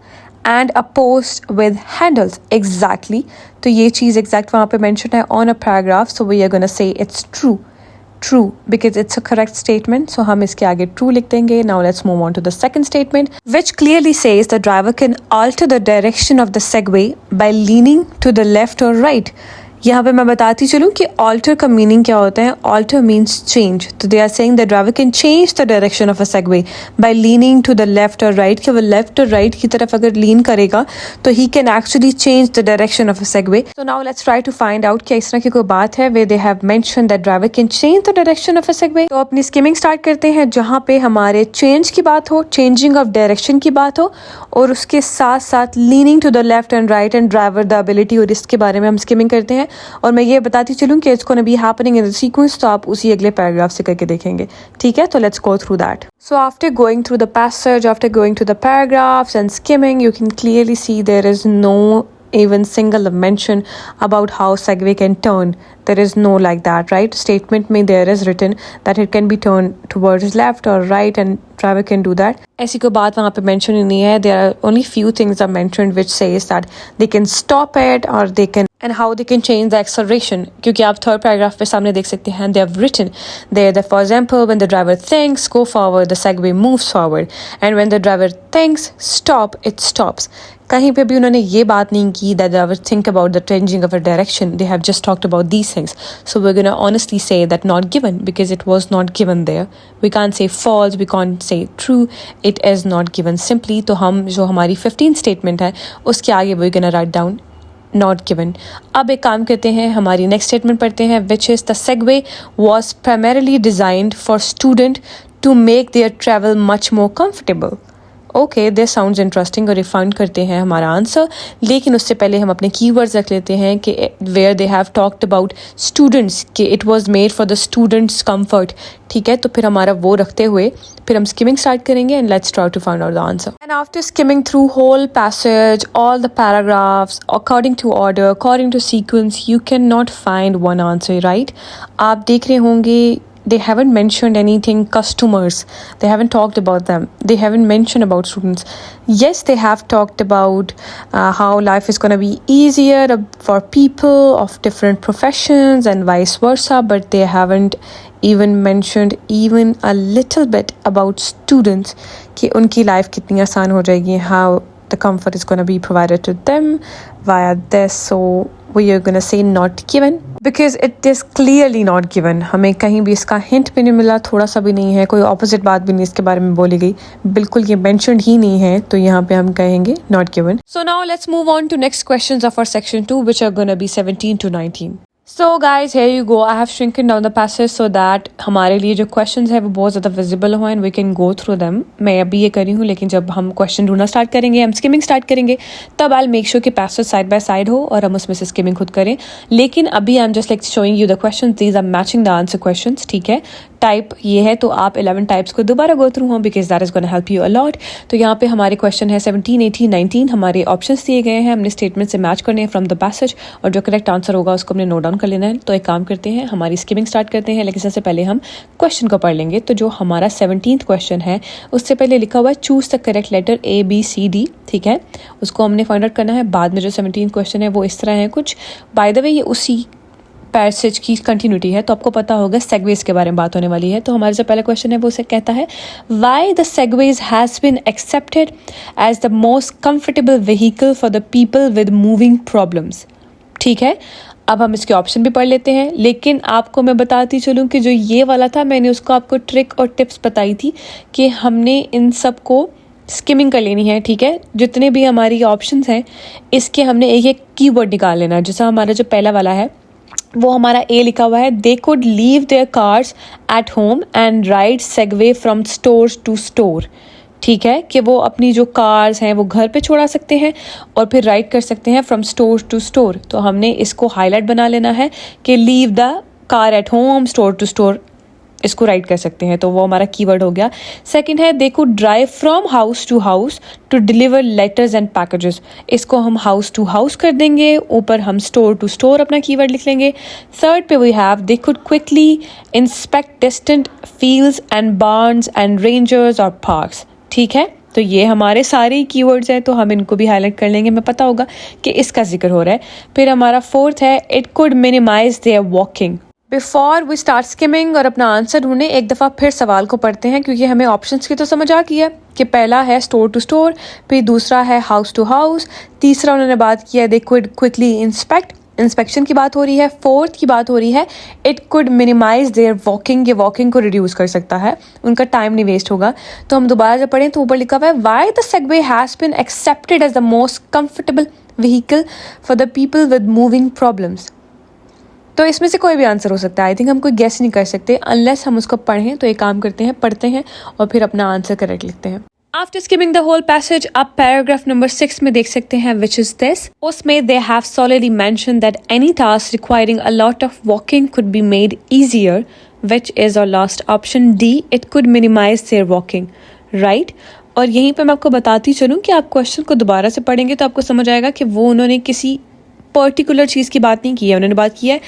and a post with handles. Exactly. तो ये चीज़ exact वहाँ पे mentioned है on a paragraph. So we are gonna say it's true. True because it's a correct statement. So हम इसके आगे true लिख देंगे. Now let's move on to the second statement, which clearly says the driver can alter the direction of the segway by leaning to the left or right. यहाँ पे मैं बताती चलूँ कि ऑल्टर का मीनिंग क्या होता है. Alter means change. तो they are saying the driver can change the direction of a Segway by leaning to the left और राइट. कि वो लेफ्ट और राइट की तरफ अगर लीन करेगा तो ही can actually change the direction of a Segway. So now let's try to find out क्या इस तरह की कोई बात है way they have mention that driver can change the direction of a Segway. तो अपनी स्किमिंग स्टार्ट करते हैं जहाँ पे हमारे चेंज की बात हो, चेंजिंग ऑफ डायरेक्शन की बात हो, और उसके साथ साथ leaning to the left and right and driver the ability, और इसके बारे में हम स्किमिंग करते हैं. और मैं ये बताती चलूँ कि it's gonna be happening in the sequence. तो आप उसी अगले पैराग्राफ से करके देखेंगे. ठीक है. तो let's go through that. So after going through the passage, after going through the paragraphs and skimming, you can clearly see there is no even single mention about how segway can turn. There is no like that, right? Statement में there is written that it can be turned towards left or right and driver can do that. ऐसी कोई बात वहाँ पे mention ही नहीं है. There are only few things are mentioned which says that they can stop it or they can and how they can change the acceleration. क्योंकि आप third paragraph पे सामने देख सकते हैं they have written there that for example when the driver thinks go forward the segway moves forward and when the driver thinks stop it stops. कहीं पे भी उन्होंने ये बात नहीं की that they would think about the changing of a direction. They have just talked about these things. So we're going to honestly say that not given because it was not given there. We can't say false, we can't say true. It is not given simply. तो हम जो हमारी 15th statement है उसके आगे we're going to write down not given. अब एक काम करते हैं, हमारी नेक्स्ट स्टेटमेंट पढ़ते हैं which is the segway was primarily designed for student to make their travel much more comfortable. Okay this sounds interesting और रिफाइंड करते हैं हमारा आंसर, लेकिन उससे पहले हम अपने कीवर्ड्स रख लेते हैं कि where they have talked about students, कि it was made for the students comfort. ठीक है, तो फिर हमारा वो रखते हुए फिर हम स्किमिंग स्टार्ट करेंगे and let's try to find out the answer. And after skimming through whole passage, all the paragraphs according to order, according to sequence, you can not find one answer, right. आप देख रहे होंगे they haven't mentioned anything customers, they haven't talked about them, they haven't mentioned about students. Yes, they have talked about how life is going to be easier for people of different professions and vice versa, but they haven't even mentioned even a little bit about students कि उनकी life कितनी आसान हो जाएगी, how the comfort is going to be provided to them via this. So we are going to say not given because it is clearly not given. हमें कहीं भी इसका हिंट भी नहीं मिला, थोड़ा सा भी नहीं है, कोई ऑपोजिट बात भी नहीं इसके बारे में बोली गई, बिल्कुल ये मेंशन्ड ही नहीं है, तो यहाँ पे हम कहेंगे not given. So now let's move on to next questions of our section 2, which are going to be 17 to 19. So guys, here you go. I have shrunken down the passage so that हमारे लिए जो questions है वो बहुत ज़्यादा visible हो and we can go through them. मैं अभी ये करी हूँ, लेकिन जब हम question ढूंढना स्टार्ट करेंगे, हम skimming स्टार्ट करेंगे, तब I'll make sure कि passage side by side हो और हम उसमें से skimming खुद करें. लेकिन अभी I'm just like showing you the questions. These are matching the answer questions. ठीक है, टाइप ये है तो आप 11 टाइप्स को दोबारा गो थ्रू हो because that is gonna help you a lot. तो यहाँ पे हमारे क्वेश्चन है 17, 18, 19. हमारे ऑप्शंस दिए गए हैं, हमने स्टेटमेंट से मैच करने हैं फ्रॉम द पैसेज और जो करेक्ट आंसर होगा उसको हमने नोट डाउन कर लेना है. तो एक काम करते हैं, हमारी स्किमिंग स्टार्ट करते हैं, लेकिन सबसे पहले हम क्वेश्चन को पढ़ लेंगे. तो जो हमारा 17th क्वेश्चन है उससे पहले लिखा हुआ है choose the correct letter ABCD. ठीक है, उसको हमने फाइंड आउट करना है. बाद में जो 17th क्वेश्चन है वो इस तरह है कुछ. बाय द वे ये उसी पैसेज की कंटिन्यूटी है, तो आपको पता होगा सेगवेज के बारे में बात होने वाली है. तो हमारा जो पहला क्वेश्चन है वो उसे कहता है why the Segways has been accepted as the most comfortable vehicle for the people with moving problems. ठीक है, अब हम इसके ऑप्शन भी पढ़ लेते हैं, लेकिन आपको मैं बताती चलूँ कि जो ये वाला था मैंने उसको आपको ट्रिक और टिप्स बताई थी कि हमने इन सब को स्किमिंग कर लेनी है. ठीक है, जितने भी हमारी ऑप्शंस हैं इसके हमने एक एक कीवर्ड निकाल लेना है. जैसा हमारा जो पहला वाला है वो हमारा ए लिखा हुआ है, they could leave their cars at home and ride Segway from store to store. ठीक है, कि वो अपनी जो कार्स हैं वो घर पे छोड़ा सकते हैं और फिर राइड कर सकते हैं फ्रॉम स्टोर टू स्टोर. तो हमने इसको हाईलाइट बना लेना है कि leave the car at home store to store, इसको राइट कर सकते हैं. तो वो हमारा कीवर्ड हो गया. सेकंड है they could drive from house to house to deliver letters and packages. इसको हम हाउस टू हाउस कर देंगे, ऊपर हम स्टोर टू स्टोर अपना कीवर्ड लिख लेंगे. थर्ड पे we have they could quickly inspect distant fields and barns and rangers और पार्क्स. ठीक है, तो ये हमारे सारे कीवर्ड्स हैं, तो हम इनको भी हाईलाइट कर लेंगे, हमें पता होगा कि इसका जिक्र हो रहा है. फिर हमारा फोर्थ है it could minimize their walking. Before we start skimming और अपना आंसर ढूंढें, एक दफ़ा फिर सवाल को पढ़ते हैं क्योंकि हमें ऑप्शंस की तो समझ आ गई है कि पहला है स्टोर टू स्टोर, फिर दूसरा है हाउस टू हाउस, तीसरा उन्होंने बात किया दे कुड क्विकली इंस्पेक्ट, इंस्पेक्शन की बात हो रही है. फोर्थ की बात हो रही है it could minimize their walking, ये वॉकिंग को रिड्यूस कर सकता है, उनका टाइम नहीं वेस्ट होगा. तो हम दोबारा जब पढ़ें तो ऊपर लिखा हुआ है why the Segway has been accepted as the most comfortable vehicle for the people with moving problems. तो इसमें से कोई भी आंसर हो सकता है. आई थिंक हम कोई गेस नहीं कर सकते अनलेस हम उसको पढ़ें. तो एक काम करते हैं, पढ़ते हैं और फिर अपना आंसर करेक्ट लिखते हैं. After skimming the whole passage आप पैराग्राफ नंबर 6 में देख सकते हैं विच इज दिस. उसमें they have solidly mention that any task requiring a lot of walking could be made easier, which is our last option D, it could minimize their walking. Right, और यहीं पर मैं आपको बताती चलूँ कि आप क्वेश्चन को दोबारा से पढ़ेंगे तो आपको समझ आएगा कि वो उन्होंने किसी पर्टिकुलर चीज़ की बात नहीं की है. उन्होंने बात की है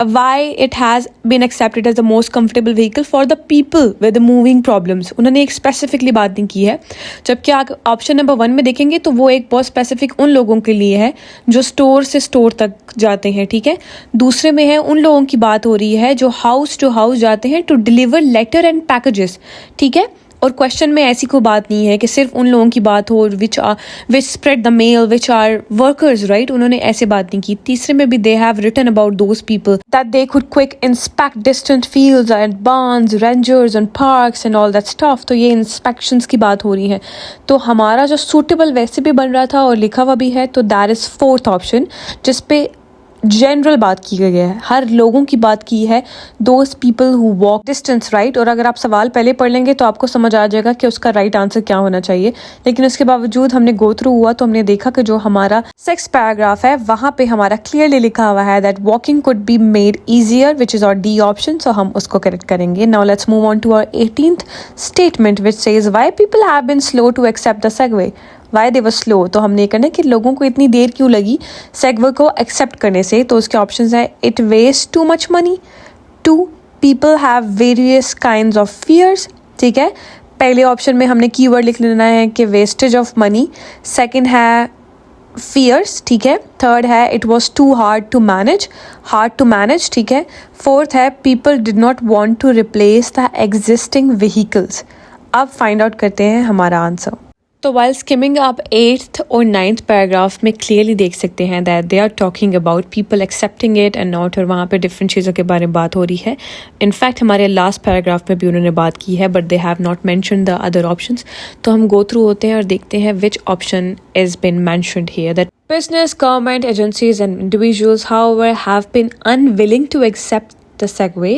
why it has been accepted as the most comfortable vehicle for the people with moving problems. उन्होंने एक स्पेसिफिकली बात नहीं की है. जबकि आप ऑप्शन नंबर 1 में देखेंगे तो वो एक बहुत स्पेसिफिक उन लोगों के लिए है जो स्टोर से स्टोर तक जाते हैं. ठीक है, दूसरे में है उन लोगों की बात हो रही है जो हाउस टू हाउस जाते हैं to deliver letter and packages. ठीक है, और क्वेश्चन में ऐसी कोई बात नहीं है कि सिर्फ उन लोगों की बात हो which spread the mail which are workers. Right, उन्होंने ऐसे बात नहीं की. तीसरे में भी they have written about those people that they could quick inspect distant fields and barns, rangers and parks and all that stuff. तो ये इंस्पेक्शंस की बात हो रही है. तो हमारा जो सूटेबल वैसे भी बन रहा था और लिखा हुआ भी है, तो दैट इज फोर्थ ऑप्शन जिसपे जनरल बात की गई है, हर लोगों की बात की है, those people who walk distance, right. और अगर आप सवाल पहले पढ़ लेंगे तो आपको समझ आ जाएगा कि उसका राइट आंसर क्या होना चाहिए। लेकिन उसके बावजूद हमने गो थ्रू हुआ तो हमने देखा कि जो हमारा 6 पैराग्राफ है वहाँ पे हमारा क्लियरली लिखा हुआ है that walking could be made easier, which is our D option, so हम उसको करेक्ट करेंगे। Now let's move on to our 18th statement which says why people have been slow to accept the Segway. Why they were slow, तो हमने कहना है कि लोगों को इतनी देर क्यों लगी सेगवे को एक्सेप्ट करने से। तो उसके ऑप्शंस है it waste too much money, 2 people have various kinds of fears, ठीक है। पहले ऑप्शन में हमने कीवर्ड लिख लेना है कि वेस्टेज ऑफ मनी, सेकंड है फियर्स, ठीक है। थर्ड है it was too hard to manage, ठीक है। फोर्थ है people did not want to replace the existing vehicles. अब फाइंड आउट करते हैं हमारा आंसर। तो वाइल स्किमिंग आप 8th और 9th पैराग्राफ में क्लियरली देख सकते हैं that they are talking about people accepting it and not, और वहाँ पे डिफरेंट चीज़ों के बारे में बात हो रही है। इनफैक्ट हमारे लास्ट पैराग्राफ में भी उन्होंने बात की है, but they have not mention the other options. तो हम गो थ्रू होते हैं और देखते हैं which option is been mentioned here that business, government agencies and individuals, however, have been unwilling to accept the segue.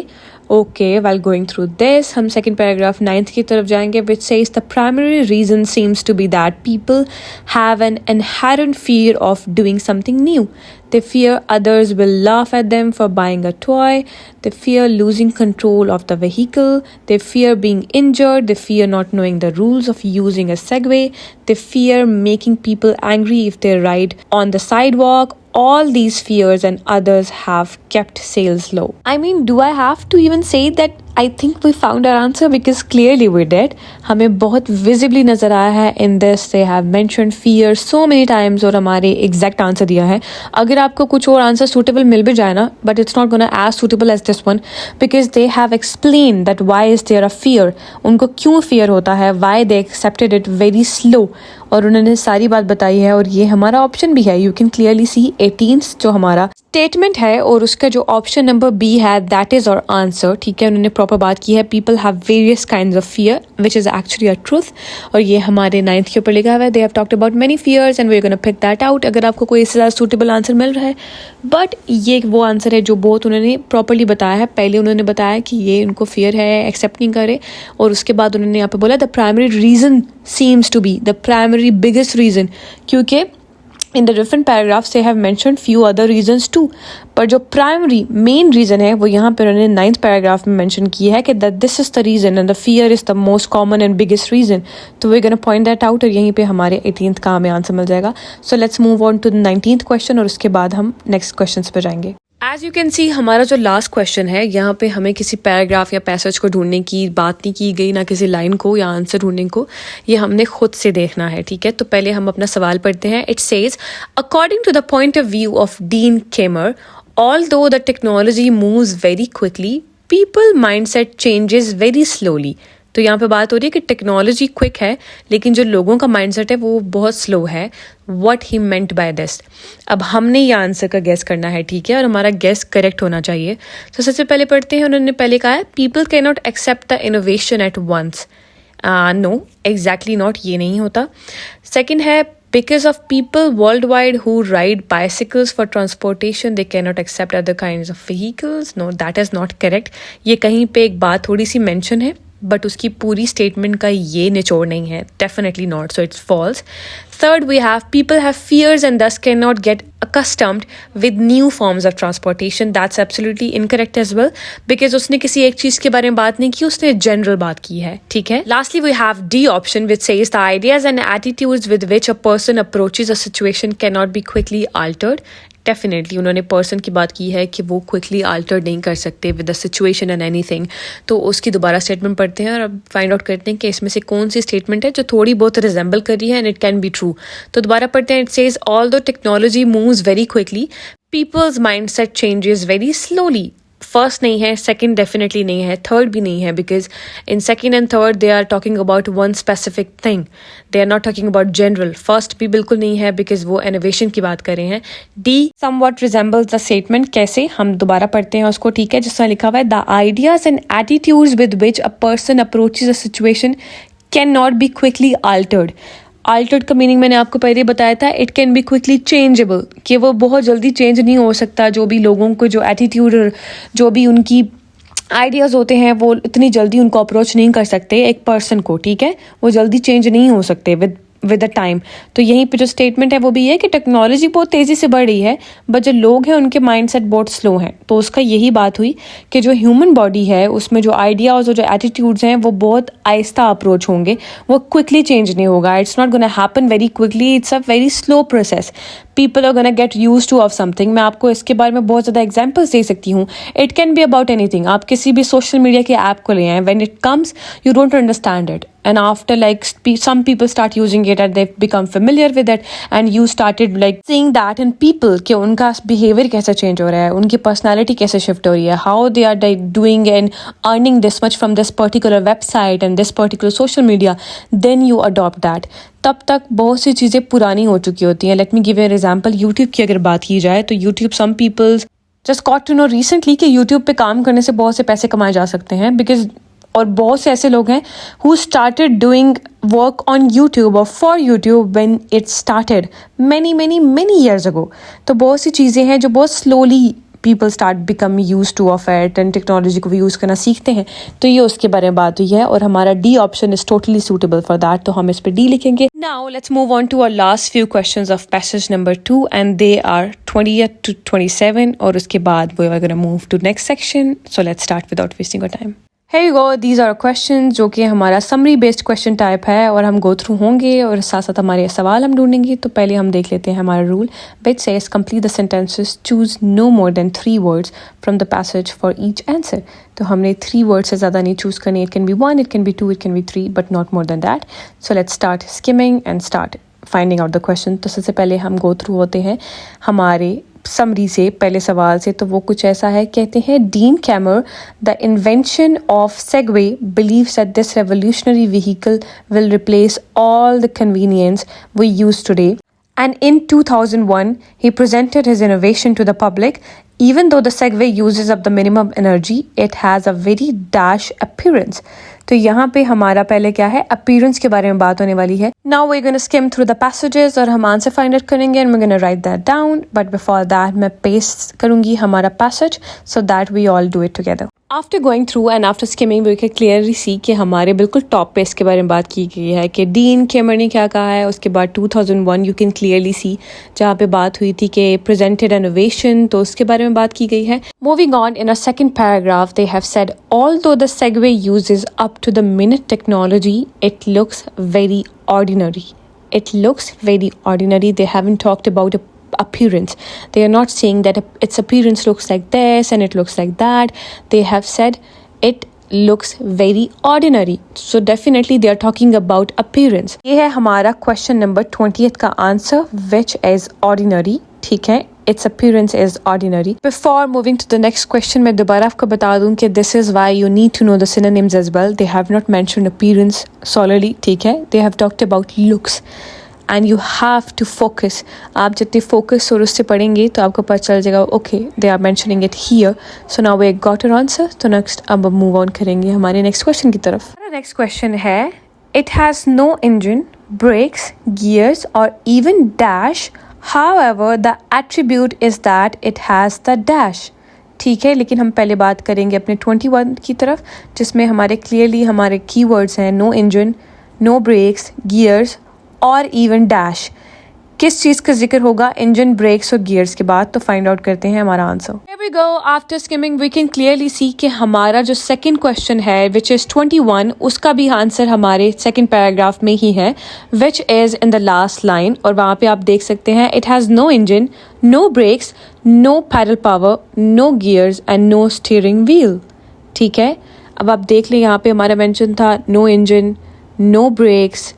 Okay, while going through this, हम second paragraph 9th की तरफ जाएंगे, which says the primary reason seems to be that people have an inherent fear of doing something new. They fear others will laugh at them for buying a toy. They fear losing control of the vehicle. They fear being injured. They fear not knowing the rules of using a Segway. They fear making people angry if they ride on the sidewalk. All these fears and others have kept sales low. I mean, do I have to even say that I think we found our answer? Because clearly we did. हमें बहुत visibly नज़र आया है in this. They have mentioned fear so many times और हमारे exact answer दिया है। अगर आपको कुछ और आंसर suitable मिल भी जाए ना, but it's not gonna as suitable as this one because they have explained that why is there a fear. उनको क्यों fear होता है, why they accepted it very slow, और उन्होंने सारी बात बताई है। और ये हमारा ऑप्शन भी है, you can clearly C 18th जो हमारा स्टेटमेंट है और उसका जो ऑप्शन नंबर बी है दैट इज और आंसर, ठीक है। उन्होंने प्रॉपर बात की है people have various kinds of fear which is actually a truth, और ये हमारे 9th के ऊपर लिखा हुआ है they have talked about many fears and we are gonna pick that out. अगर आपको कोई इससे ज़्यादा सूटेबल आंसर मिल रहा है, बट ये वो आंसर है जो बहुत उन्होंने प्रॉपरली बताया है। पहले उन्होंने बताया कि ये उनको फियर है, एक्सेप्ट नहीं करे, और उसके बाद उन्होंने यहाँ पे बोला the primary reason seems to be the primary biggest reason, क्योंकि in the different paragraphs they have mentioned few other reasons too, पर जो primary main reason है वो यहाँ पर उन्होंने 9th paragraph में mention की है कि that this is the reason and the fear is the most common and biggest reason. तो we're gonna point that out और यहीं पे हमारे 18th का हमें आंसर मिल जाएगा। So let's move on to the 19th question और उसके बाद हम next questions पे जाएंगे। एज यू कैन सी हमारा जो लास्ट क्वेश्चन है यहाँ पे हमें किसी पैराग्राफ या पैसेज को ढूंढने की बात नहीं की गई, ना किसी लाइन को या आंसर ढूंढने को, ये हमने खुद से देखना है, ठीक है। तो पहले हम अपना सवाल पढ़ते हैं। It says according to the point of view of Dean Kemmer, although the technology moves very quickly, people mindset changes very slowly. तो यहाँ पे बात हो रही है कि टेक्नोलॉजी क्विक है लेकिन जो लोगों का माइंडसेट है वो बहुत स्लो है। What he meant by this, अब हमने ये आंसर का गेस करना है, ठीक है, और हमारा गेस करेक्ट होना चाहिए। तो सबसे पहले पढ़ते हैं, उन्होंने पहले कहा है people can not accept the innovation at once. No, exactly not, ये नहीं होता। सेकेंड है because of people worldwide who ride bicycles for transportation they cannot accept other kinds of vehicles. No, that is not correct. ये कहीं पे एक बात थोड़ी सी मेंशन है बट उसकी पूरी स्टेटमेंट का ये निचोड़ नहीं है, definitely not, so it's false. Third we have people have fears and thus can not get accustomed with new forms of transportation. That's absolutely incorrect as well because उसने किसी एक चीज के बारे में बात नहीं की, उसने जनरल बात की है, ठीक है। Lastly we have D option which says the ideas and attitudes with which a person approaches a situation cannot be quickly altered. Definitely उन्होंने पर्सन की बात की है कि वो क्विकली आल्टर नहीं कर सकते with the situation and anything. तो उसकी दोबारा स्टेटमेंट पढ़ते हैं और अब फाइंड आउट करते हैं कि इसमें से कौन सी स्टेटमेंट है जो थोड़ी बहुत रिजेंबल कर रही है and it can be true. तो दोबारा पढ़ते हैं। It says although technology moves very quickly, peoples mindset changes very slowly. First नहीं है, सेकंड डेफिनेटली नहीं है, थर्ड भी नहीं है because in second and third they are talking about one specific thing, they are not talking about general. First भी बिल्कुल नहीं है बिकॉज वो इनोवेशन की बात कर रहे हैं। D somewhat resembles the statement, कैसे, हम दोबारा पढ़ते हैं उसको, ठीक है, जिसमें लिखा हुआ है the ideas and attitudes with which a person approaches a situation can not be quickly altered. Altered का मीनिंग मैंने आपको पहले बताया था, it can B quickly changeable, कि वो बहुत जल्दी चेंज नहीं हो सकता। जो भी लोगों को जो एटीट्यूड और जो भी उनकी आइडियाज़ होते हैं वो इतनी जल्दी उनको अप्रोच नहीं कर सकते एक पर्सन को, ठीक है, वो जल्दी चेंज नहीं हो सकते विद द टाइम। तो यहीं पे जो स्टेटमेंट है वो भी है कि टेक्नोलॉजी बहुत तेज़ी से बढ़ रही है, बट जो लोग हैं उनके माइंडसेट बहुत स्लो हैं। तो उसका यही बात हुई कि जो ह्यूमन बॉडी है उसमें जो आइडियाज़ और जो एटीट्यूड्स हैं वो बहुत आहिस्ता अप्रोच होंगे, वो क्विकली चेंज नहीं होगा। It's not gonna happen very quickly, it's a very slow process. People are gonna get use to of something. मैं आपको इसके बारे में बहुत ज़्यादा एग्जाम्पल्स दे सकती हूँ। It can be about anything. आप किसी भी सोशल मीडिया के ऐप को ले आएँ, when it comes you don't understand it, and after like some people start using it and they've become familiar with it and you started like seeing that in people कि उनका behavior कैसे change हो रहा है, उनकी personality कैसे shift हो रही है, how they are doing and earning this much from this particular website and this particular social media, then you adopt that. तब तक बहुत सी चीज़ें पुरानी हो चुकी होती हैं। Let me give you an example. YouTube की अगर बात की जाए तो YouTube some people just got to know recently कि YouTube पे काम करने से बहुत से पैसे कमाए जा सकते हैं, because और बहुत से ऐसे लोग हैं who started doing work on YouTube or for YouTube when it started many years ago. तो बहुत सी चीज़ें हैं जो बहुत slowly people start becoming used to of it and technology को भी यूज़ करना सीखते हैं। तो ये उसके बारे में बात हुई है और हमारा D option is totally suitable for that, तो हम इस पे D लिखेंगे। Now let's move on to our last few questions of passage number 2 and they are 20th to 27 और उसके बाद we are going to move to next section. So let's start without wasting our time. Here you go, these are questions जो कि हमारा summary based question type है और हम गो through होंगे और साथ साथ हमारे सवाल हम ढूंढेंगे। तो पहले हम देख लेते हैं हमारा rule, which says complete the sentences, choose no more than 3 words from the passage for each answer. तो हमने 3 words से ज़्यादा नहीं चूज़ करनी। It can be 1, it can be 2, it can be 3, but not more than that. So let's start skimming and start finding out the question. तो सबसे पहले हम गो थ्रू होते हैं हमारे समरी से, पहले सवाल से। तो वो कुछ ऐसा है, कहते हैं Dean Kamen the invention of Segway believes that this revolutionary vehicle will replace all the convenience we use today and in 2001 he presented his innovation to the public. Even though the Segway uses up the minimum energy, it has a very dash appearance. तो यहाँ पे हमारा पहले क्या है, appearance के बारे में बात होने वाली है। Now we're going to skim through the passages और हम आंसर फाइंड आउट करेंगे and we're going to write that down. But before that मैं पेस्ट करूँगी हमारा passage so that we all do it together. After going through and after skimming we can clearly see कि हमारे बिल्कुल top पे इसके बारे में बात की गई है कि डीन कैमर ने क्या कहा है। उसके बाद 2001 you can clearly see जहाँ पे बात हुई थी कि presented innovation, तो उसके बारे में बात की गई है। Moving on, in a second paragraph they have said although the Segway uses up to the minute technology, it looks very ordinary. It looks very ordinary. They haven't talked about a appearance. They are not saying that its appearance looks like this and it looks like that. They have said it looks very ordinary. So definitely they are talking about appearance. ये है हमारा question number 20th का answer, which is ordinary. ठीक है, its appearance is ordinary. Before moving to the next question, मैं दोबारा आपको बता दूं कि this is why you need to know the synonyms as well. They have not mentioned appearance solely. ठीक है, they have talked about looks. And you have to focus. आप जितने focus और उससे पढ़ेंगे तो आपको पता चल जाएगा okay they are mentioning it here. So now we got our answer. तो next अब move on करेंगे हमारे next question की तरफ। हमारा next question है it has no engine, brakes, gears or even dash. However the attribute is that it has the dash. ठीक है, लेकिन हम पहले बात करेंगे अपने 21 की तरफ जिसमें हमारे clearly हमारे keywords हैं no engine, no brakes, gears और इवन डैश। किस चीज़ का जिक्र होगा इंजन, ब्रेक्स और गियर्स के बाद, तो फाइंड आउट करते हैं हमारा answer. Here we go. After skimming we can clearly see कि हमारा जो सेकंड क्वेश्चन है which is 21, उसका भी आंसर हमारे सेकंड पैराग्राफ में ही है which is in the last line। और वहाँ पे आप देख सकते हैं it has no engine, no brakes, no pedal power, no gears and no steering wheel। ठीक है, अब आप देख लें यहाँ पे हमारा मेंशन था no engine, no brakes,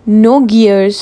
no gears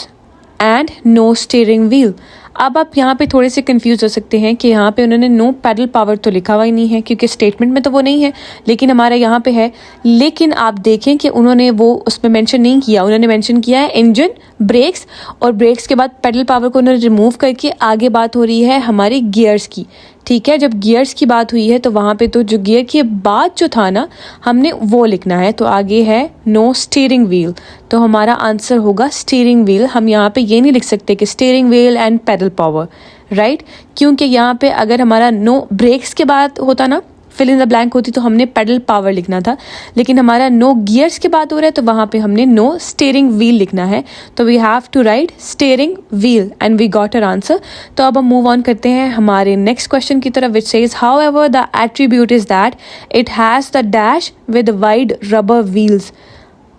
and no steering wheel। अब आप यहाँ पे थोड़े से कंफ्यूज हो सकते हैं कि यहाँ पे उन्होंने नो पैडल पावर तो लिखा हुआ ही नहीं है, क्योंकि स्टेटमेंट में तो वो नहीं है, लेकिन हमारा यहाँ पे है। लेकिन आप देखें कि उन्होंने वो उसमें मेंशन नहीं किया, उन्होंने मेंशन किया है इंजन, ब्रेक्स, और ब्रेक्स के बाद पैडल पावर को उन्होंने रिमूव करके आगे बात हो रही है हमारी गियर्स की। ठीक है, जब गियर्स की बात हुई है तो वहाँ पे तो जो गियर के बाद जो था ना, हमने वो लिखना है। तो आगे है नो स्टीयरिंग व्हील, तो हमारा आंसर होगा स्टीयरिंग व्हील। हम यहाँ पे ये नहीं लिख सकते कि steering wheel and pedal power, right, क्योंकि यहाँ पे अगर हमारा नो ब्रेक्स के बाद होता ना, फिल इन द ब्लैंक होती, तो हमने पेडल पावर लिखना था। लेकिन हमारा नो गियर्स की बात हो रहा है तो वहाँ पे हमने नो स्टीयरिंग व्हील लिखना है। तो we have to write steering wheel and we got our answer. तो अब हम मूव ऑन करते हैं हमारे नेक्स्ट क्वेश्चन की तरफ, which says how ever the attribute is that it has the dash with wide rubber wheels.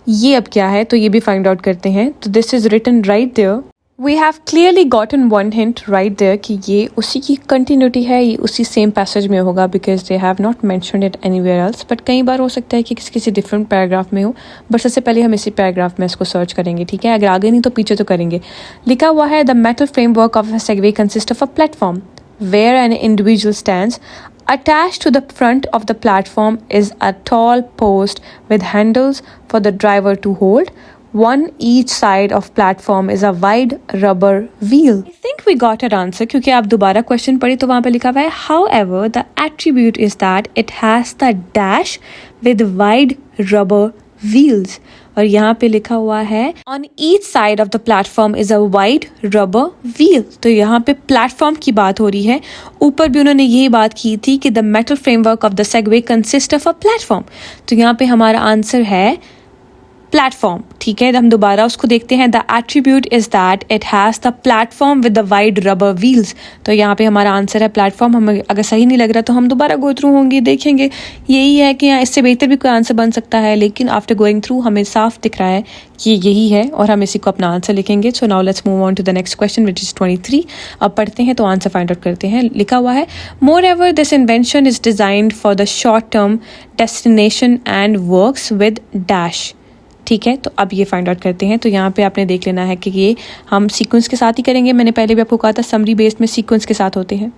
ये अब क्या है, तो ये भी फाइंड आउट करते हैं। तो this is written right there. We have clearly gotten one hint right there कि ये उसी की कंटिन्यूटी है, ये उसी सेम पैसेज में होगा, because they have not mentioned it anywhere else. But कई बार हो सकता है कि किसी डिफरेंट पैराग्राफ में हो, बट सबसे पहले हम इसी पैराग्राफ में इसको सर्च करेंगे। ठीक है, अगर आगे नहीं तो पीछे तो करेंगे। लिखा हुआ है the metal framework of a Segway consist of a platform where an individual stands. Attached to the front of the platform is a tall post with handles for the driver to hold. One each side of platform is a wide rubber wheel. I think we got our answer क्योंकि आप दोबारा question पढ़े तो वहाँ पे लिखा हुआ है however the attribute is that it has the dash with wide rubber wheels. और यहाँ पे लिखा हुआ है on each side of the platform is a wide rubber wheel. तो यहाँ पे प्लेटफॉर्म की बात हो रही है। ऊपर भी उन्होंने यही बात की थी कि the metal framework of the Segway consists of a platform. तो यहाँ पे हमारा आंसर है प्लेटफॉर्म। ठीक है, हम दोबारा उसको देखते हैं। The attribute is that it has the platform with the wide rubber wheels. तो यहाँ पे हमारा आंसर है प्लेटफॉर्म। हमें अगर सही नहीं लग रहा तो हम दोबारा गो थ्रू होंगे, देखेंगे। यही है कि इससे बेहतर भी कोई आंसर बन सकता है, लेकिन आफ्टर गोइंग थ्रू हमें साफ दिख रहा है कि यही है और हम इसी को अपना आंसर लिखेंगे। So now let's move on to the next question which is 23। अब पढ़ते हैं तो आंसर फाइंड आउट करते हैं। लिखा हुआ है moreover this invention is designed for the short term destination and works with dash. ठीक है, तो अब ये फाइंड आउट करते हैं। तो यहाँ पे आपने देख लेना है कि ये हम सीक्वेंस के साथ ही करेंगे। मैंने पहले भी आपको कहा था समरी बेस्ड में सीक्वेंस के साथ होते हैं।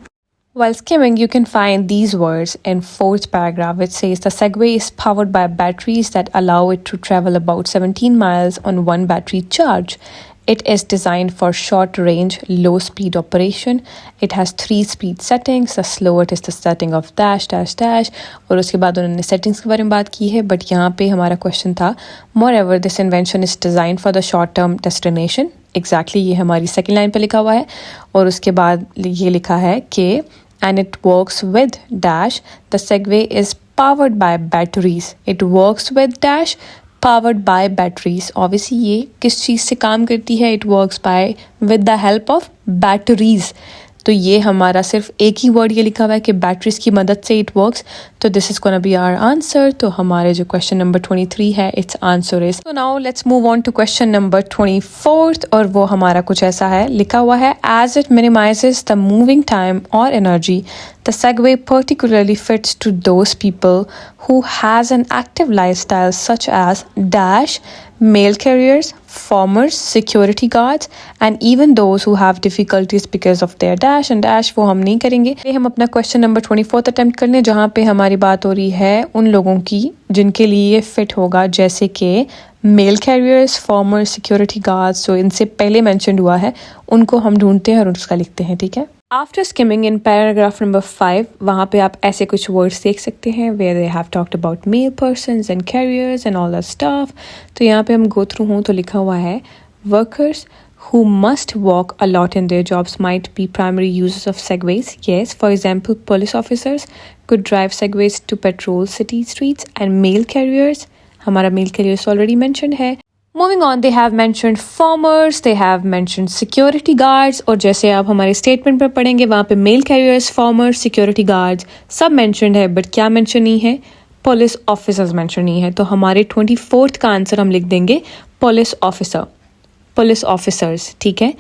While skimming, you can find these words in fourth paragraph, which says the Segway is powered by batteries that allow it to travel about 17 miles on one battery charge. It is designed for short range, low speed operation. It has 3 speed settings. The slowest is the setting of dash dash dash. और उसके बाद उन्होंने settings के बारे में बात की है, बट यहाँ पे हमारा क्वेश्चन था moreover this invention is designed for the short term destination. Exactly, ये हमारी सेकेंड लाइन पे लिखा हुआ है। और उसके बाद ये लिखा है कि and it works with dash. The Segway is powered by batteries. It works with dash. Powered by batteries. Obviously ये किस चीज़ से काम करती है? It works by with the help of batteries. तो ये हमारा सिर्फ एक ही वर्ड ये लिखा हुआ है कि बैटरीज की मदद से इट वर्क्स। तो this is gonna be our answer. तो हमारे जो क्वेश्चन नंबर 23 है इट्स आंसर इज। तो now let's move on to question number 24 और वो हमारा कुछ ऐसा है। लिखा हुआ है as it minimizes the moving time और energy the Segway particularly fits to those people who has an active lifestyle such as dash, mail carriers, farmers, security guards and even those who have difficulties because of their dash and dash वो हम नहीं करेंगे। ये हम अपना question number 24 attempt कर लें, जहाँ पे हमारी बात हो रही है उन लोगों की जिनके लिए ये फिट होगा, जैसे कि mail carriers, farmers, security guards. जो इनसे पहले मैंशन हुआ है उनको हम ढूंढते हैं और उसका लिखते हैं। ठीक है, after skimming in paragraph number 5 वहाँ पे आप ऐसे कुछ वर्ड्स देख सकते हैं where they have talked about mail persons and carriers and all that stuff. तो यहाँ पे हम गो थ्रू हूँ तो लिखा हुआ है workers who must walk a lot in their jobs might be primary users of segways. Yes, for example, police officers could drive segways to patrol city streets and mail carriers. हमारा mail carriers already mentioned है। Moving on, they have mentioned farmers, they have mentioned security guards और जैसे आप हमारे statement पर पढ़ेंगे वहाँ पे mail carriers, farmers, security guards सब mentioned है, but क्या mention नहीं है? Police officers mention नहीं है। तो हमारे 24th का आंसर हम लिख देंगे police officer, पुलिस ऑफिसर्स। ठीक है,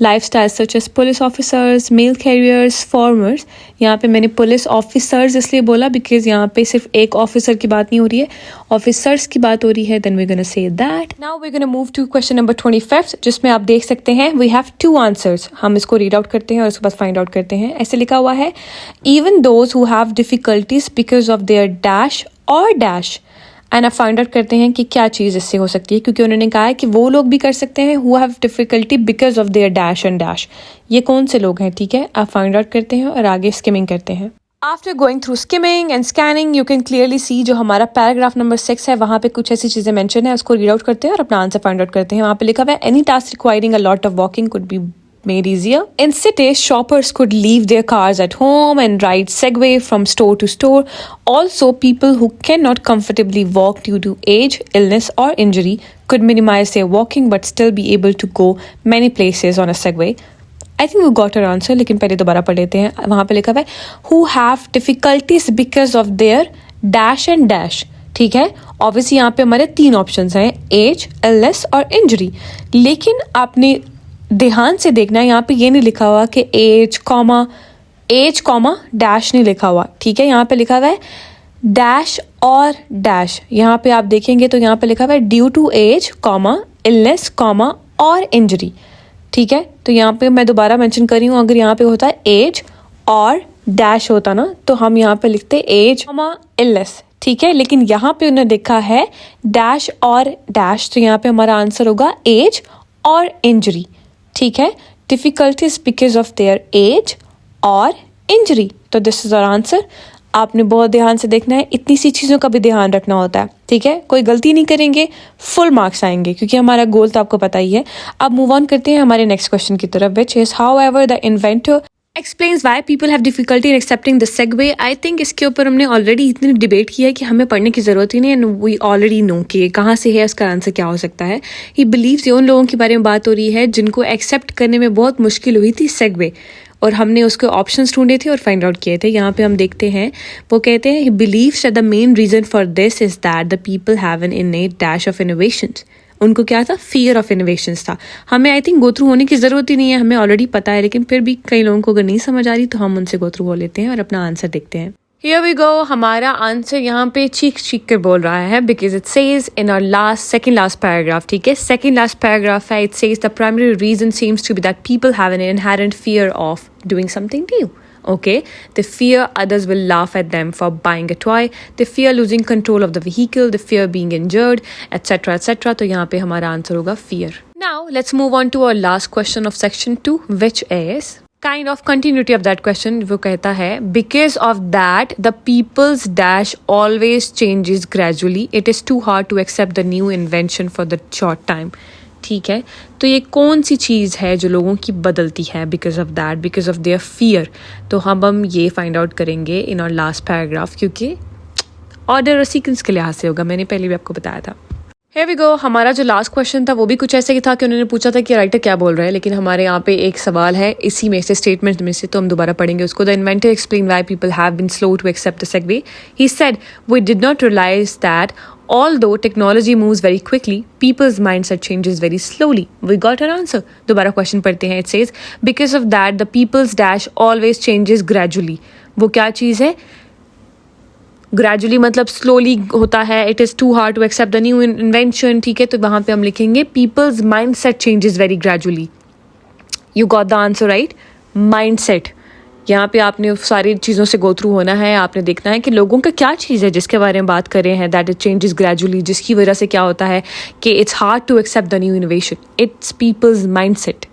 Lifestyles such as police officers, mail carriers, farmers. यहाँ पे मैंने पुलिस ऑफिसर्स इसलिए बोला बिकॉज यहाँ पे सिर्फ एक ऑफिसर की बात नहीं हो रही है, ऑफिसर्स की बात हो रही है. Then we gonna say that. Now we gonna move to question number 25 जिसमें आप देख सकते हैं वी हैव 2 आंसर्स. हम इसको रीड आउट करते हैं और उसके बाद फाइंड आउट करते हैं. ऐसे लिखा हुआ है even those who have difficulties because of there dash और डैश. एंड आप फाइंड आउट करते हैं कि क्या चीज़ इससे हो सकती है, क्योंकि उन्होंने कहा है कि वो लोग भी कर सकते हैं who have difficulty because of there dash and dash. ये कौन से लोग हैं, ठीक है. आप फाइंड आउट करते हैं और आगे स्किमिंग करते हैं. After going through skimming and scanning you can clearly see जो हमारा पैराग्राफ नंबर 6 है वहाँ पे कुछ ऐसी चीज़ें मेंशन है, उसको रीड आउट करते हैं और अपना आंसर फाइंड आउट करते हैं. वहाँ पे लिखा हुआ है any task requiring a lot of walking could B made easier. In cities, shoppers could leave their cars at home and ride Segway from store to store. Also, people who cannot comfortably walk due to age, illness, or injury could minimize their walking but still be able to go many places on a Segway. I think we got our answer, लेकिन पहले दोबारा पढ़ लेते हैं. वहाँ पे लिखा हुआ है who have difficulties because of their dash and dash. ठीक है, ऑब्वियसली यहाँ पे हमारे 3 ऑप्शंस हैं, एज, इलनेस और इंजरी. लेकिन आपने ध्यान से देखना है, यहाँ पे ये नहीं लिखा हुआ कि एज कॉमा डैश नहीं लिखा हुआ. ठीक है, यहाँ पे लिखा हुआ है डैश और डैश. यहाँ पे आप देखेंगे तो यहाँ पे लिखा हुआ है due to age comma illness comma और इंजरी. ठीक है, तो यहाँ पे मैं दोबारा मेंशन कर रही हूँ, अगर यहाँ पे होता है एज और डैश होता ना तो हम यहाँ पे लिखते एज कॉमा इलनेस. ठीक है, लेकिन यहाँ पे उन्होंने देखा है डैश और डैश, तो यहाँ पे हमारा आंसर होगा एज और इंजरी. ठीक है, difficulties because of their age और इंजरी. तो दिस इज आवर आंसर. आपने बहुत ध्यान से देखना है, इतनी सी चीज़ों का भी ध्यान रखना होता है. ठीक है, कोई गलती नहीं करेंगे, फुल मार्क्स आएंगे क्योंकि हमारा गोल तो आपको पता ही है. अब मूव ऑन करते हैं हमारे नेक्स्ट क्वेश्चन की तरफ, which is however the inventor explains why people have difficulty in accepting the Segway. I think इसके ऊपर हमने ऑलरेडी इतनी डिबेट किया है कि हमें पढ़ने की ज़रूरत ही नहीं है. वी ऑलरेडी नो कि कहाँ से है, उसका आंसर क्या हो सकता है. ही बिलीव्स, ये उन लोगों के बारे में बात हो रही है जिनको एक्सेप्ट करने में बहुत मुश्किल हुई थी सेगवे, और हमने उसके ऑप्शंस ढूंढे थे और फाइंड आउट किए थे. यहाँ पे हम देखते हैं वो कहते हैं he believes that the main reason for this is that the people have an innate dash of innovations. उनको क्या था, फियर ऑफ इनोवेशंस था. हमें आई थिंक गो थ्रू होने की ज़रूरत ही नहीं है, हमें ऑलरेडी पता है, लेकिन फिर भी कई लोगों को अगर नहीं समझ आ रही तो हम उनसे गो थ्रू हो लेते हैं और अपना आंसर देखते हैं. Here we go. हमारा आंसर यहाँ पे चीख कर बोल रहा है because it says in our second last paragraph. ठीक है, सेकेंड लास्ट पैराग्राफ है. It says the primary reason seems to be that people have an inherent fear of doing something new. Okay, they fear others will laugh at them for buying a toy, they fear losing control of the vehicle, they fear being injured, etc. etc. तो यहाँ पे हमारा answer होगा fear. Now let's move on to our last question of section 2, which is kind of continuity of that question. वो कहता है because of that the people's dash always changes gradually, it is too hard to accept the new invention for the short time. ठीक है, तो ये कौन सी चीज़ है जो लोगों की बदलती है because of that, because of there fear. तो हम ये फाइंड आउट करेंगे इन और लास्ट पैराग्राफ, क्योंकि ऑर्डर और सीक्वेंस के लिहाज से होगा, मैंने पहले भी आपको बताया था. Here we go. हमारा जो लास्ट क्वेश्चन था वो भी कुछ ऐसे ही था कि उन्होंने पूछा था कि राइटर क्या बोल रहा है, लेकिन हमारे यहाँ पे एक सवाल है इसी में से, स्टेटमेंट में से, तो हम दोबारा पढ़ेंगे उसको. The inventor explain why people have been slow to accept the Segway. He said we did not realize that although technology moves very quickly, people's mindset changes very slowly. We got an answer. दोबारा question पढ़ते हैं. It says because of that the people's dash always changes gradually. वो क्या चीज़ है, gradually मतलब slowly होता है. It is too hard to accept the new invention. ठीक है, तो वहाँ पे हम लिखेंगे people's mind set changes very gradually. You got the answer right, mind set. यहाँ पे आपने सारी चीज़ों से गो थ्रू होना है, आपने देखना है कि लोगों का क्या चीज़ है जिसके बारे में बात कर रहे हैं, दैट इट चेंजेस ग्रेजुअली, जिसकी वजह से क्या होता है कि it's hard to accept the new innovation. It's people's mind set.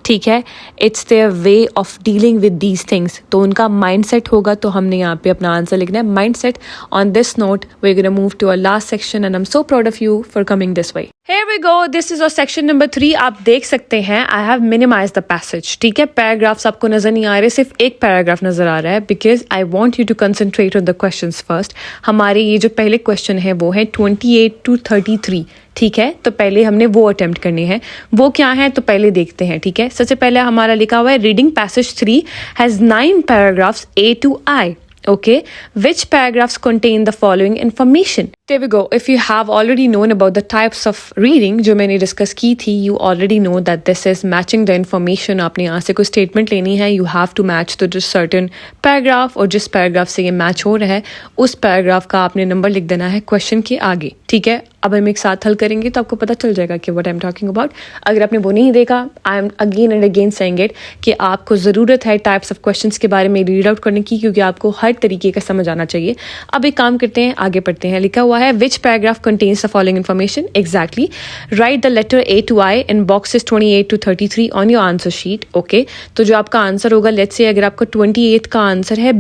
ठीक है, it's their way of dealing with these things. तो उनका माइंड सेट होगा, तो हमने यहाँ पे अपना आंसर लिखना है mind set. On this note we are gonna move to our last section and I am so proud of you for coming this way. Here we go. This is our section number 3. आप देख सकते हैं I have minimized the passage. ठीक है, paragraphs आपको नजर नहीं आ रहे, सिर्फ एक पैराग्राफ नजर आ रहा है because I want you to concentrate on the questions first. हमारे ये जो पहले क्वेश्चन है वो है 28 to 33. ठीक है, तो पहले हमने वो अटेम्प्ट करने हैं. वो क्या है तो पहले देखते हैं. ठीक है, सबसे पहले हमारा लिखा हुआ है reading passage 3 has 9 paragraphs A to I. Okay, which paragraphs contain the following information? There we go. If you have already known about the types of reading जो मैंने discuss की थी, you already know that this is matching the information. आपने यहाँ से कोई statement लेनी है, you have to match to just certain paragraph, और जिस paragraph से ये match हो रहा है उस paragraph का आपने number लिख देना है question के आगे, ठीक है। अब हम एक साथ हल करेंगे तो आपको पता चल जाएगा कि what I'm talking about. अगर आपने वो नहीं देखा, I am again and again saying it कि आपको ज़रूरत है types of questions के बारे में रीड आउट करने की, क्योंकि आपको हर तरीके का समझ आना चाहिए। अब एक काम करते हैं, आगे पढ़ते हैं। लिखा हुआ है which paragraph contains the following information? Exactly. Write the letter A to I in boxes 28 to 33 on your answer sheet. Okay. तो जो आपका आंसर होगा, लेट्स से अगर आपका 28 का आंसर है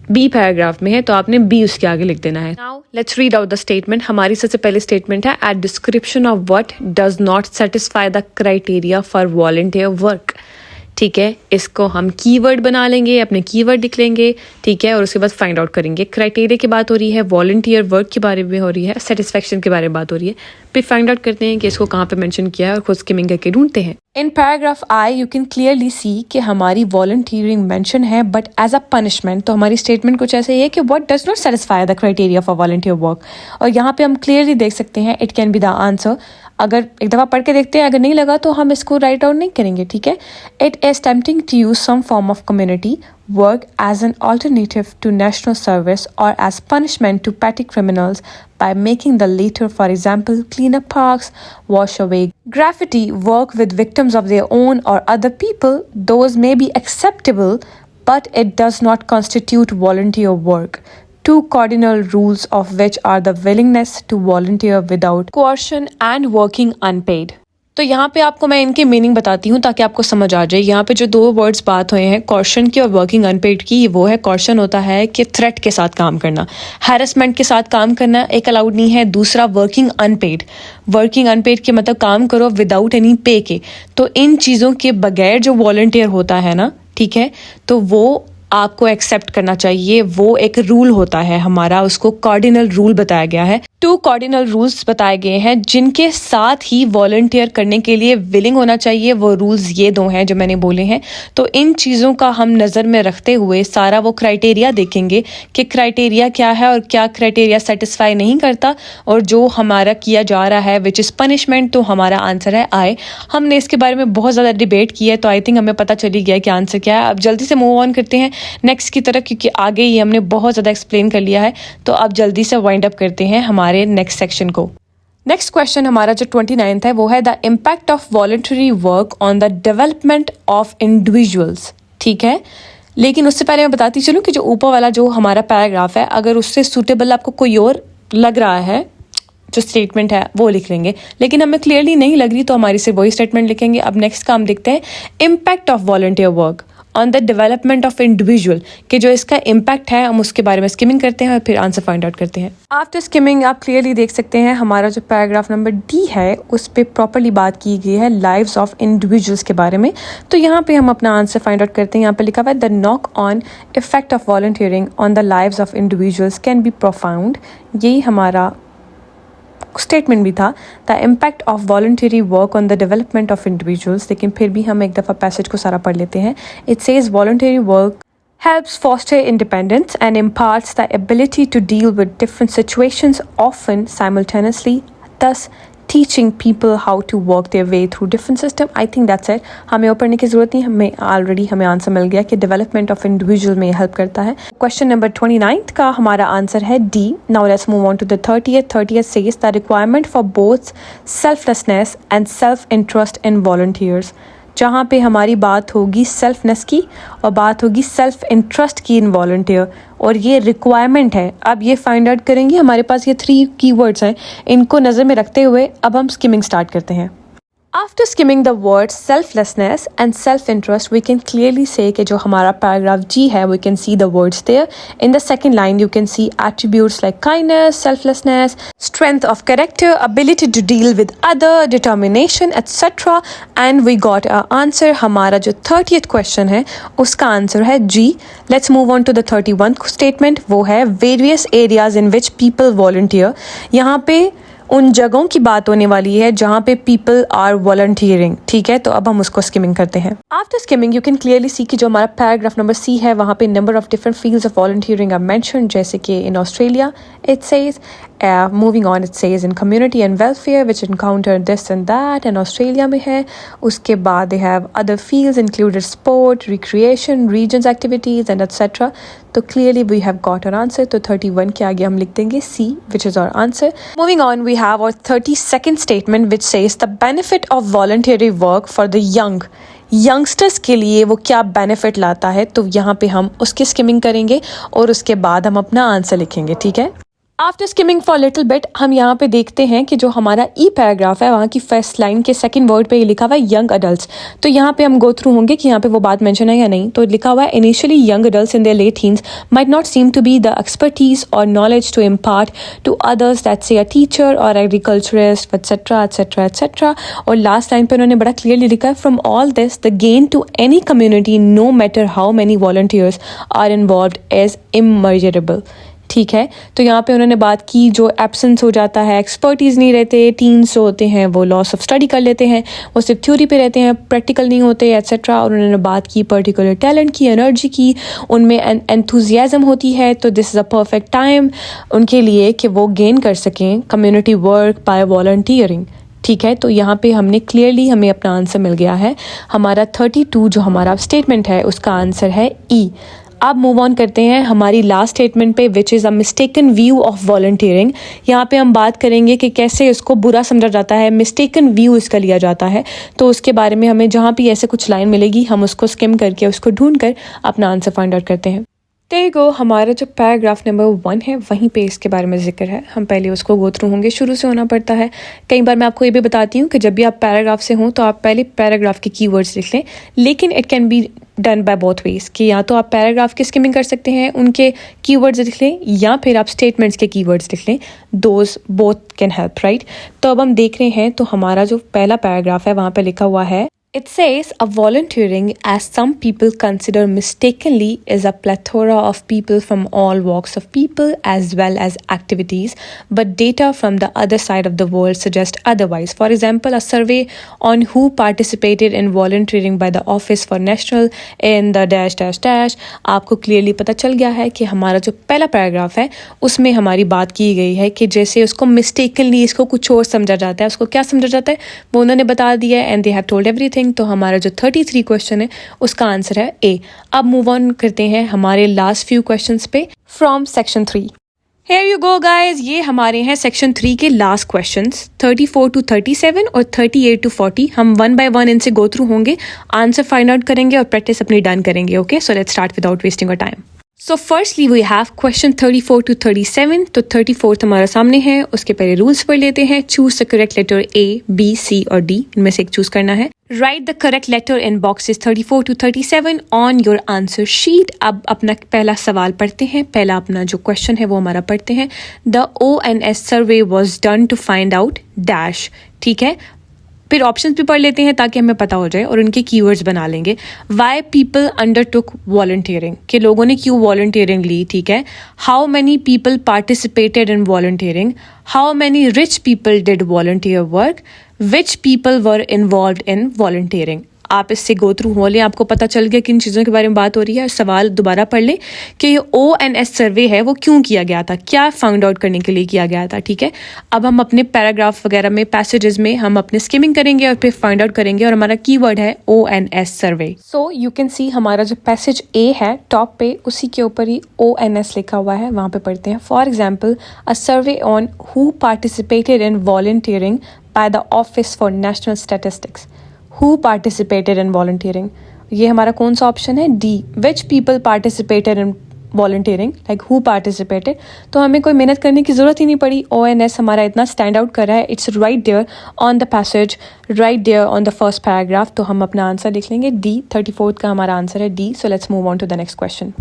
बी पैराग्राफ में है तो आपने बी उसके आगे लिख देना है। Now let's read out the statement. हमारी सबसे पहले स्टेटमेंट है at description of what does not satisfy the criteria for volunteer work. ठीक है, इसको हम कीवर्ड बना लेंगे, अपने कीवर्ड लिख लेंगे, ठीक है, और उसके बाद फाइंड आउट करेंगे। क्राइटेरिया की बात हो रही है, वॉलंटियर वर्क के बारे में हो रही है, सेटिस्फैक्शन के बारे में बात हो रही है। फिर फाइंड आउट करते हैं कि इसको कहाँ पे मेंशन किया है और खुद स्किमिंग करके ढूंढते हैं। In paragraph I you can clearly see कि हमारी वॉलंटियरिंग मेंशन है बट एज अ पनिशमेंट। तो हमारी स्टेटमेंट कुछ ऐसे ही है कि what does not satisfy the criteria for volunteer work, और यहाँ पे हम क्लियरली देख सकते हैं it can be the answer. अगर एक दफ़ा पढ़ के देखते हैं, अगर नहीं लगा तो हम इसको राइट डाउन नहीं करेंगे, ठीक है। It is tempting to use some form of community work as an alternative to national service or as punishment to petty criminals by making the latter, for example, clean up parks, wash away graffiti, work with victims of their own or other people. Those may be acceptable, but it does not constitute volunteer work. Two cardinal rules of which are the willingness to volunteer without coercion and working unpaid. तो यहाँ पे आपको मैं इनकी meaning बताती हूँ ताकि आपको समझ आ जाए। यहाँ पे जो दो वर्ड्स बात हुए हैं कॉर्शन की और वर्किंग अनपेड की, वो है कॉर्शन होता है कि थ्रेट के साथ काम करना, हैरेसमेंट के साथ काम करना एक अलाउड नहीं है। दूसरा वर्किंग अनपेड, वर्किंग अनपेड के मतलब काम करो विदाउट एनी पे के। तो इन चीज़ों के बगैर जो वॉलंटियर होता है ना, ठीक है, तो वो आपको एक्सेप्ट करना चाहिए। वो एक रूल होता है हमारा, उसको कार्डिनल रूल बताया गया है। 2 कार्डिनल रूल्स बताए गए हैं जिनके साथ ही वॉलंटियर करने के लिए विलिंग होना चाहिए। वो रूल्स ये 2 हैं जो मैंने बोले हैं। तो इन चीज़ों का हम नज़र में रखते हुए सारा वो क्राइटेरिया देखेंगे कि क्राइटेरिया क्या है और क्या क्राइटेरिया सेटिस्फाई नहीं करता, और जो हमारा किया जा रहा है विच इज़ पनिशमेंट, तो हमारा आंसर है आई। हमने इसके बारे में बहुत ज़्यादा डिबेट की है, तो आई थिंक हमें पता चली गया कि आंसर क्या है। अब जल्दी से मूव ऑन करते हैं नेक्स्ट की तरफ, क्योंकि आगे ही हमने बहुत ज़्यादा एक्सप्लेन कर लिया है। तो अब जल्दी से वाइंड अप करते हैं हमारे नेक्स्ट सेक्शन को। नेक्स्ट क्वेश्चन हमारा जो 29th है वो है the impact of voluntary work on the development of individuals. ठीक है, लेकिन उससे पहले मैं बताती चलूँ कि जो ऊपर वाला जो हमारा पैराग्राफ है, अगर उससे सूटेबल आपको कोई और लग रहा है जो स्टेटमेंट है वो लिख लेंगे, लेकिन हमें क्लियरली नहीं लग रही तो हमारी सिर्फ वही स्टेटमेंट लिखेंगे। अब नेक्स्ट काम देखते हैं, impact of volunteer work on the development of individual, कि जो इसका इम्पैक्ट है हम उसके बारे में स्किमिंग करते हैं और फिर आंसर फाइंड आउट करते हैं। आफ्टर स्किमिंग आप क्लियरली देख सकते हैं हमारा जो पैराग्राफ नंबर डी है उस पर प्रॉपरली बात की गई है लाइव्स ऑफ इंडिविजुअल्स के बारे में। तो यहाँ पे हम अपना आंसर फाइंड आउट करते हैं। यहाँ पे लिखा हुआ है the knock on effect of volunteering on the lives of individuals can be profound. यही हमारा स्टेटमेंट भी था, the impact of voluntary work on the development of individuals. लेकिन फिर भी हम एक दफ़ा पैसेज को सारा पढ़ लेते हैं। It says voluntary work helps foster independence and imparts the ability to deal with different situations, often simultaneously, thus teaching people how to work their way through different systems. I think that's it. हमें और पढ़ने की ज़रूरत नहीं, हमें answer मिल गया कि डेवलपमेंट ऑफ इंडिविजुअल में हेल्प करता है। क्वेश्चन नंबर 29 का हमारा आंसर है D. Now let's move on to the 30th says the requirement for both selflessness and self-interest in volunteers, जहाँ पे हमारी बात होगी सेल्फनेस की और बात होगी सेल्फ इंटरेस्ट की इन वॉलंटियर, और ये रिक्वायरमेंट है। अब ये फाइंड आउट करेंगे, हमारे पास ये 3 कीवर्ड्स हैं, इनको नज़र में रखते हुए अब हम स्किमिंग स्टार्ट करते हैं। After skimming the words selflessness and self-interest, we can clearly say कि जो हमारा paragraph G है, we can see the words there. In the second line, you can see attributes like kindness, selflessness, strength of character, ability to deal with other, determination, etc. And we got our answer. हमारा जो 30th question है, उसका answer है G. Let's move on to the 31st statement. वो है various areas in which people volunteer. यहाँ पे उन जगहों की बात होने वाली है जहाँ पे पीपल आर वॉलंटियरिंग, ठीक है। तो अब हम उसको स्किमिंग करते हैं। After skimming you can clearly see कि जो हमारा पैराग्राफ नंबर सी है वहाँ पे number of different fields of volunteering are mentioned, जैसे कि in Australia it says moving on it says in community and welfare which encounter this and that, and Australia में है। उसके बाद they have other fields included sport, recreation, reasons activities and etcetera. तो clearly we have got our answer. तो 31 के आगे हम लिख देंगे C which is our answer. Moving on we have our 32nd statement which says the benefit of voluntary work for the young. Youngsters के लिए वो क्या बेनिफिट लाता है, तो यहाँ पे हम उसकी स्किमिंग करेंगे और उसके बाद हम अपना आंसर लिखेंगे, ठीक है। After skimming for little bit हम यहाँ पे देखते हैं कि जो हमारा ई पैराग्राफ है वहाँ की फर्स्ट लाइन के सेकंड वर्ड पे ये लिखा हुआ है यंग अडल्ट्स। तो यहाँ पे हम गो थ्रू होंगे कि यहाँ पे वो बात मेंशन है या नहीं। तो लिखा हुआ है initially young adults in their late teens might not seem to be the expertise or knowledge to impart to others that say a teacher or agriculturist etcetera etcetera etcetera. और लास्ट लाइन पे उन्होंने बड़ा clearly लिखा है from all this the gain to any community no matter how many volunteers are involved is immeasurable, ठीक है। तो यहाँ पे उन्होंने बात की जो एब्सेंस हो जाता है, एक्सपर्टीज़ नहीं रहते, टीन्स जो होते हैं वो लॉस ऑफ स्टडी कर लेते हैं, वो सिर्फ थ्योरी पे रहते हैं, प्रैक्टिकल नहीं होते एट्सेट्रा। और उन्होंने बात की पर्टिकुलर टैलेंट की, एनर्जी की, उनमें एंथुजियाज्म होती है। तो this is a perfect time उनके लिए कि वो गेन कर सकें कम्युनिटी वर्क बाय वॉलंटियरिंग, ठीक है। तो यहाँ पे हमने क्लियरली हमें अपना आंसर मिल गया है। हमारा 32 जो हमारा स्टेटमेंट है उसका आंसर है ई। अब मूव ऑन करते हैं हमारी लास्ट स्टेटमेंट पे which is a mistaken view of volunteering. यहाँ पे हम बात करेंगे कि कैसे इसको बुरा समझा जाता है, मिस्टेकन व्यू इसका लिया जाता है। तो उसके बारे में हमें जहाँ भी ऐसे कुछ लाइन मिलेगी हम उसको स्किम करके उसको ढूंढ कर अपना आंसर फाइंड आउट करते हैं। देयर यू गो, हमारा जो पैराग्राफ नंबर 1 है वहीं पे इसके बारे में जिक्र है। हम पहले उसको गो थ्रू होंगे, शुरू से होना पड़ता है। कई बार मैं आपको ये भी बताती हूँ कि जब भी आप पैराग्राफ से हों तो आप पहले पैराग्राफ के कीवर्ड्स लिख लें, लेकिन it can be done by both ways कि या तो आप पैराग्राफ की स्किमिंग कर सकते हैं, उनके कीवर्ड्स लिख लें, या फिर आप स्टेटमेंट्स के कीवर्ड्स लिख लें। Those both can help, right. तो अब हम देख रहे हैं तो हमारा जो पहला पैराग्राफ है वहाँ पे लिखा हुआ है It says a volunteering, as some people consider mistakenly, is a plethora of people from all walks of people as well as activities, but data from the other side of the world suggest otherwise. For example, a survey on who participated in volunteering by the Office for National in the dash dash dash. आपको clearly पता चल गया है कि हमारा जो पहला paragraph है उसमें हमारी बात की गई है कि जैसे उसको mistakenly इसको कुछ और समझा जाता है, उसको क्या समझा जाता है वो उन्होंने बता दिया है, and they have told everything। तो हमारा जो 33 क्वेश्चन है उसका आंसर है ए। अब मूव ऑन करते हैं हमारे लास्ट फ्यू क्वेश्चंस पे from section 3। Here you go guys, ये हमारे हैं सेक्शन 3 के लास्ट क्वेश्चंस 34 to 37 और 38 to 40। हम 1 by 1 इनसे गो थ्रू होंगे, आंसर फाइंड आउट करेंगे और प्रैक्टिस अपनी डन करेंगे। Okay, so let's start without wasting your time. So firstly we have question 34 to 37। तो 34 हमारा सामने है, उसके पहले रूल्स पढ़ लेते हैं। Choose the correct letter A, B, C और डी, इनमें से एक चूज करना है। Write the correct letter in boxes 34 to 37 on your answer sheet. अब अपना पहला सवाल पढ़ते हैं, पहला अपना जो क्वेश्चन है वो हमारा पढ़ते हैं। The ONS survey was done to find out dash, ठीक है। फिर ऑप्शंस भी पढ़ लेते हैं ताकि हमें पता हो जाए और उनके कीवर्ड्स बना लेंगे। वाई पीपल अंडरटुक वॉलंटियरिंग, कि लोगों ने क्यों वॉलंटियरिंग ली, ठीक है। How many people participated in volunteering, how many rich people did volunteer work, which people were involved in volunteering. आप इससे गो थ्रू हो लें, आपको पता चल गया किन चीज़ों के बारे में बात हो रही है। सवाल दोबारा पढ़ लें कि ये ONS सर्वे है वो क्यों किया गया था, क्या फाइंड आउट करने के लिए किया गया था, ठीक है। अब हम अपने पैराग्राफ वगैरह में, पैसेजेस में हम अपने स्किमिंग करेंगे और फिर फाइंड आउट करेंगे और हमारा कीवर्ड है ONS survey. So you can सी हमारा जो पैसेज ए है टॉप पे, उसी के ऊपर ही ONS लिखा हुआ है, वहाँ पे पढ़ते हैं। For example, a survey on who participated in volunteering by the office for national statistics. Who participated in volunteering? ये हमारा कौन सा ऑप्शन है, D. Which people participated in volunteering, like who participated? तो हमें कोई मेहनत करने की ज़रूरत ही नहीं पड़ी, ONS हमारा इतना स्टैंड आउट कर रहा है। It's right there on the passage, right there on the first paragraph. तो हम अपना आंसर लिख लेंगे डी। 34 का हमारा आंसर है D. So let's move on to the next question.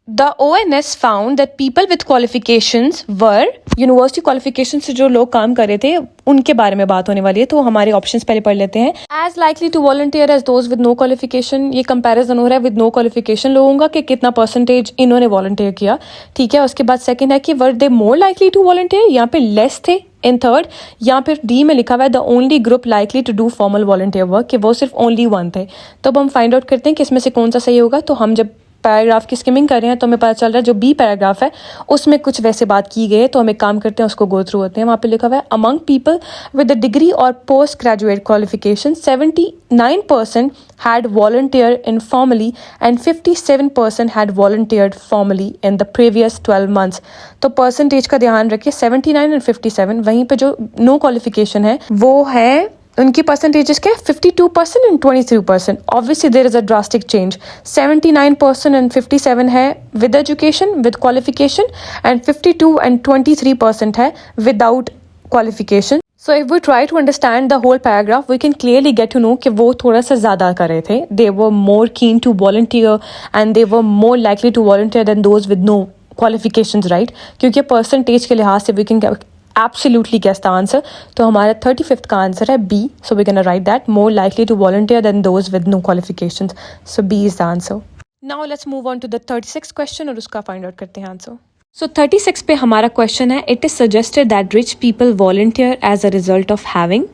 The ONS found that people with qualifications were, university qualification से जो लोग काम कर रहे थे उनके बारे में बात होने वाली है। तो हमारे ऑप्शंस पहले पढ़ लेते हैं। As likely to volunteer as those with no qualification, ये कंपैरिजन हो रहा है विद नो क्वालिफिकेशन लोगों का कि कितना परसेंटेज इन्होंने वॉलंटियर किया, ठीक है। उसके बाद सेकंड है कि वर दे मोर लाइकली टू वॉलंटियर, यहाँ पे लेस थे इन थर्ड, यहाँ पे डी में लिखा हुआ है the only group likely to do formal volunteer work, कि वो सिर्फ ओनली वन थे। तो अब हम फाइंड आउट करते हैं कि इसमें से कौन सा सही होगा। तो हम जब पैराग्राफ की स्किमिंग कर रहे हैं तो हमें पता चल रहा है जो बी पैराग्राफ है उसमें कुछ वैसे बात की गई है। तो हम एक काम करते हैं, उसको गो थ्रू होते हैं। वहाँ पे लिखा हुआ है among people with the degree or post graduate qualification 79% had volunteered informally and 57% had volunteered formally in the previous 12 months। तो परसेंटेज का ध्यान रखिए, 79 और 57। वहीं पे जो नो क्वालिफिकेशन है वो है, उनकी परसेंटेजेस क्या है, 52% and 23%। Obviously there is a drastic change. 79% and 57 है with education with qualification, and 52 and 23% है without qualification. So if we try to understand the whole paragraph we can clearly get to know कि वो थोड़ा सा ज़्यादा कर रहे थे। They were more keen to volunteer and they were more likely to volunteer than those with no qualifications, right? क्योंकि percentage के लिहाज से we can absolutely guess the answer। तो हमारा 35th का आंसर है B। So we're gonna write that more likely to volunteer than those with no qualifications। So B is the answer। Now let's move on to the 36th question और उसका find out करते हैं answer. So 36 पे हमारा question है it is suggested that rich people volunteer as a result of having,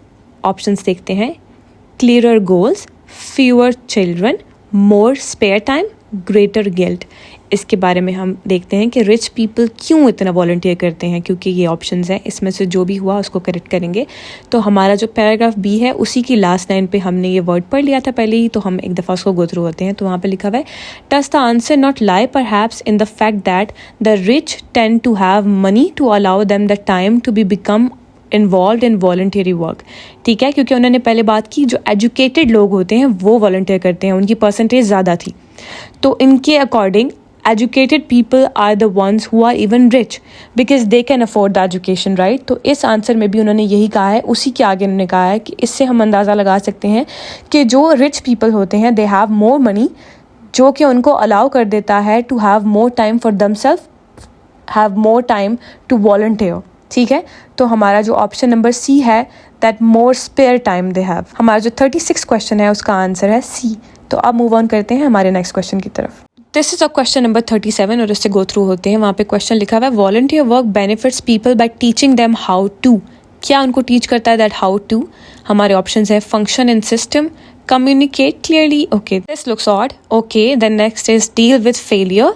options देखते हैं, clearer goals, fewer children, more spare time, greater guilt. इसके बारे में हम देखते हैं कि रिच पीपल क्यों इतना वॉलंटियर करते हैं, क्योंकि ये ऑप्शंस हैं, इसमें से जो भी हुआ उसको करेक्ट करेंगे। तो हमारा जो पैराग्राफ बी है उसी की लास्ट लाइन पे हमने ये वर्ड पढ़ लिया था पहले ही, तो हम एक दफ़ा उसको गो थ्रू होते हैं। तो वहाँ पे लिखा हुआ है does the answer not lie perhaps in the fact that the rich tend to have money to allow them the time to be become involve in voluntary work. ठीक है, क्योंकि उन्होंने पहले बात की जो एजुकेटेड लोग होते हैं वो वॉलंटियर करते हैं, उनकी परसेंटेज ज़्यादा थी। तो इनके according educated people are the ones who are even rich because they can afford the education, right? तो इस आंसर में भी उन्होंने यही कहा है, उसी के आगे उन्होंने कहा है कि इससे हम अंदाज़ा लगा सकते हैं कि जो रिच पीपल होते हैं दे हैव मोर मनी, जो कि उनको अलाउ कर देता है to have more time for themselves, have more time to volunteer. ठीक है, तो हमारा जो ऑप्शन नंबर सी है that more spare time they have, हमारा जो 36 क्वेश्चन है उसका आंसर है सी। तो अब मूव ऑन करते हैं हमारे नेक्स्ट क्वेश्चन की तरफ। This is a question number 37 और इससे गो थ्रू होते हैं। वहाँ पे क्वेश्चन लिखा हुआ है volunteer work benefits people by teaching them how to. क्या उनको टीच करता है दैट हाउ टू? हमारे ऑप्शंस है function in system, communicate clearly, okay this looks odd, okay then next is deal with failure,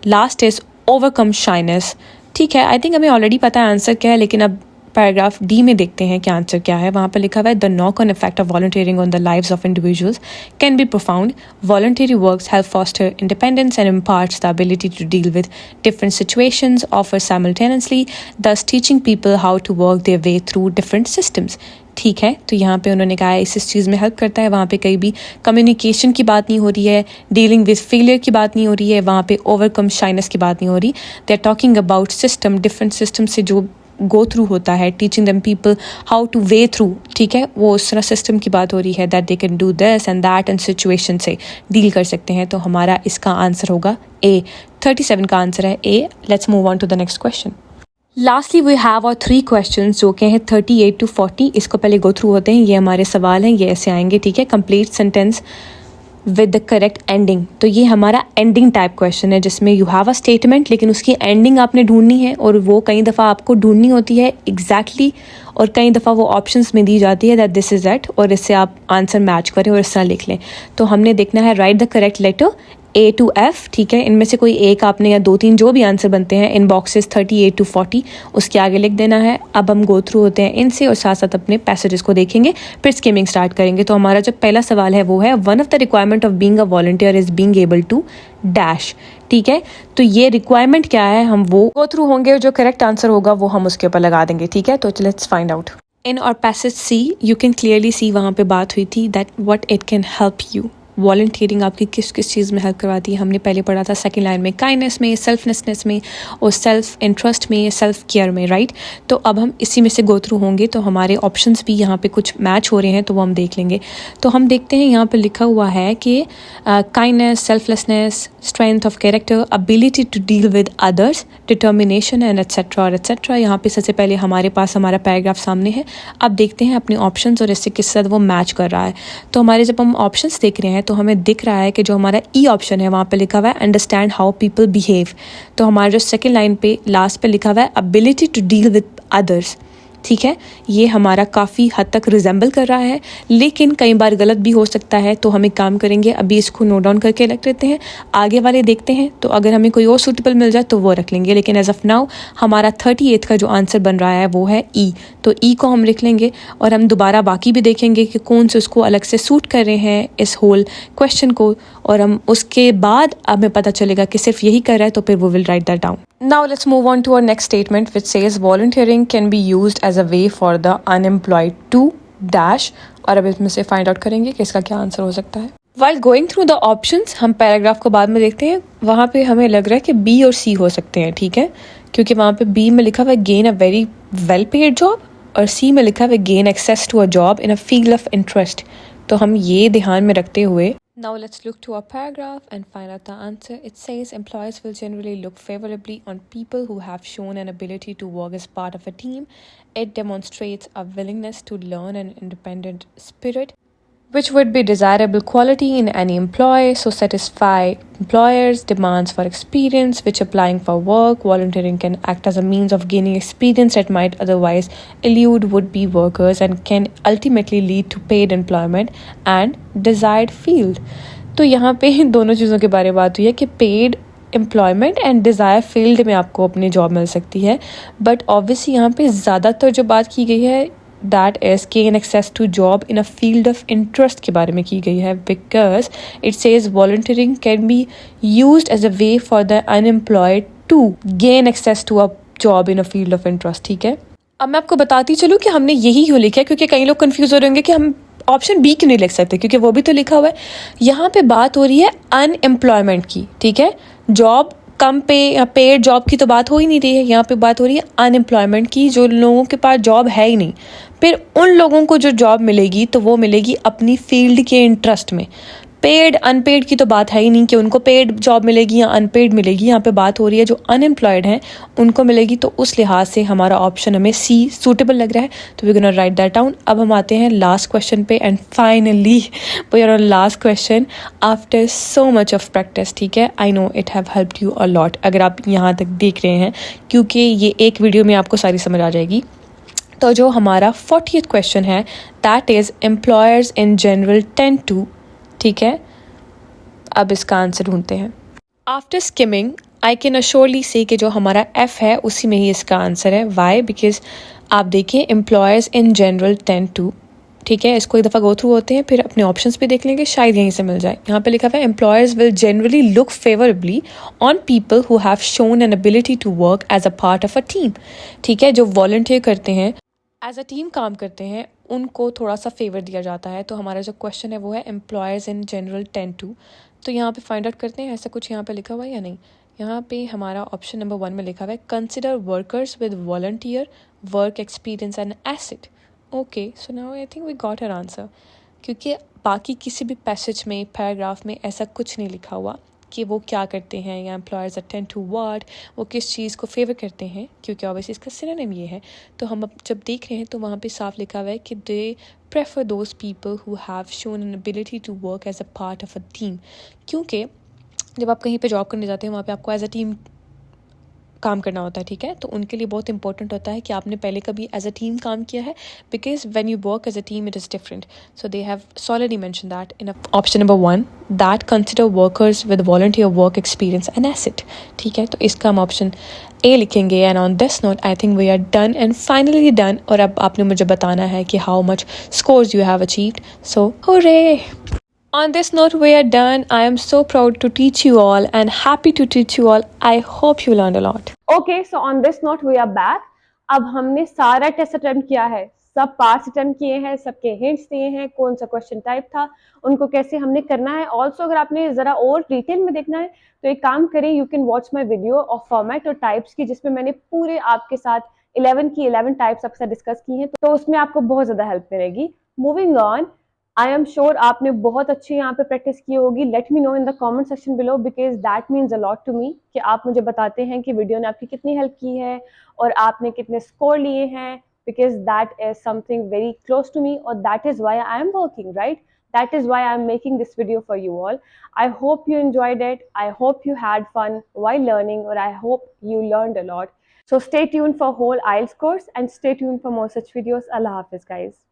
last is overcome shyness. ठीक है, आई think हमें already पता है आंसर क्या है, लेकिन अब पैराग्राफ डी में देखते हैं कि आंसर क्या है। वहाँ पर लिखा हुआ है the knock on effect of volunteering on the lives of individuals can be profound, voluntary works help foster independence and imparts the ability to deal with different situations, offer simultaneously thus teaching people how to work their way through different systems. ठीक है, तो यहाँ पे उन्होंने कहा है इस चीज़ में हेल्प करता है। वहाँ पे कहीं भी कम्युनिकेशन की बात नहीं हो रही है, डीलिंग विद फेलियर की बात नहीं हो रही है, वहाँ पे ओवरकम शाइनेस की बात नहीं हो रही। They are talking about system, different system से जो गो थ्रू होता है, teaching them people how to way through. ठीक है, वो उस तरह सिस्टम की बात हो रही है that they can do this and that and situation से डील कर सकते हैं। तो हमारा इसका आंसर होगा ए। 37 का आंसर है A. Let's move on to the next question. Lastly we have our 3 question जो कि हैं 38 to 40। इसको पहले गो थ्रू होते हैं। ये हमारे सवाल हैं, ये ऐसे आएंगे। ठीक है, complete sentence with the correct ending. तो ये हमारा एंडिंग टाइप क्वेश्चन है जिसमें यू हैव अ स्टेटमेंट लेकिन उसकी एंडिंग आपने ढूंढनी है, और वो कई दफ़ा आपको ढूंढनी होती है एग्जैक्टली और कई दफ़ा वो ऑप्शंस में दी जाती है दैट दिस इज़ दैट, और इससे आप आंसर मैच करें और इस तरह लिख लें। तो हमने देखना है write the correct letter A to F। ठीक है, इनमें से कोई एक आपने या 2-3 जो भी आंसर बनते हैं इन बॉक्सेस 38 to 40 उसके आगे लिख देना है। अब हम गो थ्रू होते हैं इनसे और साथ साथ अपने पैसेजेस को देखेंगे, फिर स्किमिंग स्टार्ट करेंगे। तो हमारा जो पहला सवाल है वो है one of the requirement of being a volunteer is being able to dash. ठीक है, तो ये रिक्वायरमेंट क्या है हम वो गो थ्रू होंगे और जो करेक्ट आंसर होगा वो हम उसके ऊपर लगा देंगे। ठीक है, तो let's find out. In our passage C you can clearly see, वहाँ पे बात हुई थी that what it can help you. Volunteering आपकी किस किस चीज़ में हेल्प करवाती है, हमने पहले पढ़ा था सेकंड लाइन में काइंडनेस में, सेल्फनेसनेस में और सेल्फ इंटरेस्ट में, सेल्फ केयर में, राइट। तो अब हम इसी में से गो थ्रू होंगे। तो हमारे ऑप्शंस भी यहाँ पे कुछ मैच हो रहे हैं तो वो हम देख लेंगे। तो हम देखते हैं यहाँ पे लिखा हुआ है कि kindness, selflessness, strength of character, ability to deal with others, determination and etcetera और एट्सेट्रा। यहाँ पे सबसे पहले हमारे पास हमारा पैराग्राफ सामने है। अब देखते हैं अपने ऑप्शंस और इससे किस साथ वो मैच कर रहा है। तो हमारे जब हम ऑप्शंस देख रहे हैं तो हमें दिख रहा है कि जो हमारा ई ऑप्शन है वहाँ पे लिखा हुआ है अंडरस्टैंड हाउ पीपल बिहेव। तो हमारा जो सेकंड लाइन पे लास्ट पे लिखा हुआ है ability to deal with others, ठीक है, ये हमारा काफ़ी हद तक रिजेंबल कर रहा है, लेकिन कई बार गलत भी हो सकता है। तो हम एक काम करेंगे, अभी इसको नोट डाउन करके रख लेते हैं, आगे वाले देखते हैं, तो अगर हमें कोई और सूटेबल मिल जाए तो वो रख लेंगे। लेकिन एज ऑफ नाउ हमारा 38 का जो आंसर बन रहा है वो है ई। तो ई को हम लिख लेंगे और हम दोबारा बाकी भी देखेंगे कि कौन से उसको अलग से सूट कर रहे हैं इस होल क्वेश्चन को, और हम उसके बाद हमें पता चलेगा कि सिर्फ यही कर रहा है, तो फिर वो will write that down. Now let's move on to our next statement, which says volunteering can be used as a way for the unemployed to dash। और अब इसमें से फाइंड आउट करेंगे कि इसका क्या आंसर हो सकता है। While going through the options, हम पैराग्राफ को बाद में देखते हैं, वहाँ पे हमें लग रहा है कि बी और सी हो सकते हैं, ठीक है, क्योंकि वहाँ पे बी में लिखा हुआ है gain a very well paid job, और सी में लिखा हुआ है gain access to a job in a field of interest. तो हम ये ध्यान में रखते हुए now let's look to our paragraph and find out the answer. It says employers will generally look favorably on people who have shown an ability to work as part of a team. It demonstrates a willingness to learn and independent spirit, which would be desirable quality in any employee, so satisfy employers' demands for experience, which applying for work. Volunteering can act as a means of gaining experience that might otherwise elude would-be workers and can ultimately lead to paid employment and desired field. तो यहाँ पे दोनों चीज़ों के बारे में बात हुई है कि paid employment and desire field में आपको अपनी जॉब मिल सकती है, बट ऑब्वियसली यहाँ पे ज़्यादातर जो बात की गई है that is gain access to job in a field of interest के बारे में की गई है, because it says volunteering can be used as a way for the unemployed to gain access to a job in a field of interest. ठीक है, अब मैं आपको बताती चलूँ कि हमने यही क्यों लिखा है, क्योंकि कई लोग कंफ्यूज हो रहे होंगे कि हम ऑप्शन बी क्यों नहीं लिख सकते, क्योंकि वो भी तो लिखा हुआ है। यहाँ पे बात हो रही है अनएम्प्लॉयमेंट की, ठीक है, जॉब कम पे या पेड जॉब की तो बात हो ही नहीं रही है, यहाँ पे बात हो रही है अनएम्प्लॉयमेंट की, जो लोगों के पास जॉब है ही नहीं। फिर उन लोगों को जो जॉब मिलेगी तो वो मिलेगी अपनी फील्ड के इंटरेस्ट में। पेड अनपेड की तो बात है ही नहीं कि उनको पेड जॉब मिलेगी या अनपेड मिलेगी, यहाँ पे बात हो रही है जो अनएम्प्लॉयड हैं उनको मिलेगी। तो उस लिहाज से हमारा ऑप्शन हमें सी सूटेबल लग रहा है, तो we gonna write that down. अब हम आते हैं लास्ट क्वेश्चन पे, and finally we are on last question after so much of practice. ठीक है, I know it have helped you a lot अगर आप यहाँ तक देख रहे हैं, क्योंकि ये एक वीडियो में आपको सारी समझ आ जाएगी। तो जो हमारा 40th क्वेश्चन है that is employers in general tend to, ठीक है, अब इसका आंसर ढूंढते हैं। After skimming I can assuredly say कि जो हमारा एफ है उसी में ही इसका आंसर है। वाई? बिकॉज आप देखिए employers in general tend to, ठीक है, इसको एक दफ़ा गो थ्रू होते हैं, फिर अपने ऑप्शंस भी देख लेंगे, शायद यहीं से मिल जाए। यहाँ पे लिखा हुआ है employers will generally look favourably on people who have shown an ability to work as a part of a team. ठीक है, जो वॉलंटियर करते हैं, एज अ टीम काम करते हैं, उनको थोड़ा सा फेवर दिया जाता है। तो हमारा जो क्वेश्चन है वो है employers in general tend to. तो यहाँ पे फाइंड आउट करते हैं ऐसा कुछ यहाँ पे लिखा हुआ है या नहीं। यहाँ पे हमारा ऑप्शन नंबर 1 में लिखा हुआ है consider workers with volunteer work experience and asset. Okay, so now I think we got our answer, क्योंकि बाकी किसी भी पैसेज में पैराग्राफ में ऐसा कुछ नहीं लिखा हुआ कि वो क्या करते हैं या एम्प्लॉयर्स अटेंड टू व्हाट, वो किस चीज़ को फेवर करते हैं, क्योंकि ऑब्वियसली इसका सिनोनिम ये है। तो हम अब जब देख रहे हैं तो वहाँ पे साफ लिखा हुआ है कि they prefer those people who have shown an ability to work as a part of a team. क्योंकि जब आप कहीं पे जॉब करने जाते हैं वहाँ पे आपको एज अ टीम काम करना होता है, ठीक है, तो उनके लिए बहुत इंपॉर्टेंट होता है कि आपने पहले कभी एज अ टीम काम किया है, because when you work as a team it is different. So they have solidly mention that in option number 1 that consider workers with volunteer work experience and asset. ठीक है, तो इसका हम option A लिखेंगे। And on this note I think we are done and finally done. और अब आपने मुझे बताना है कि how much scores you have achieved, so hurray! On this note, we are done. I am so proud to teach you all and happy to teach you all. I hope you learned a lot. Okay, so on this note we are back. अब हमने सारा test attempt किया है, सब parts attempt किए हैं, सबके hints दिए हैं, कौन सा क्वेश्चन टाइप था, उनको कैसे हमने करना है। ऑल्सो अगर आपने जरा और डिटेल में देखना है तो एक काम करें, you can watch my video of format और टाइप्स की, जिसमें मैंने पूरे आपके साथ 11 टाइप्स आपके साथ डिस्कस की हैं, तो उसमें आपको बहुत ज्यादा हेल्प मिलेगी। Moving on, I am sure आपने बहुत अच्छी यहाँ पे प्रैक्टिस की होगी। Let me know in the comment section below, because that means a lot to me कि आप मुझे बताते हैं कि वीडियो ने आपकी कितनी हेल्प की है और आपने कितने स्कोर लिए हैं, because that is something very close to me और that is why I am working, right? That is why I am making this video for you all. I hope you enjoyed it. I hope you had fun while learning, or I hope you learned a lot. So stay tuned for whole IELTS course and stay tuned for more such videos. Allah Hafiz guys.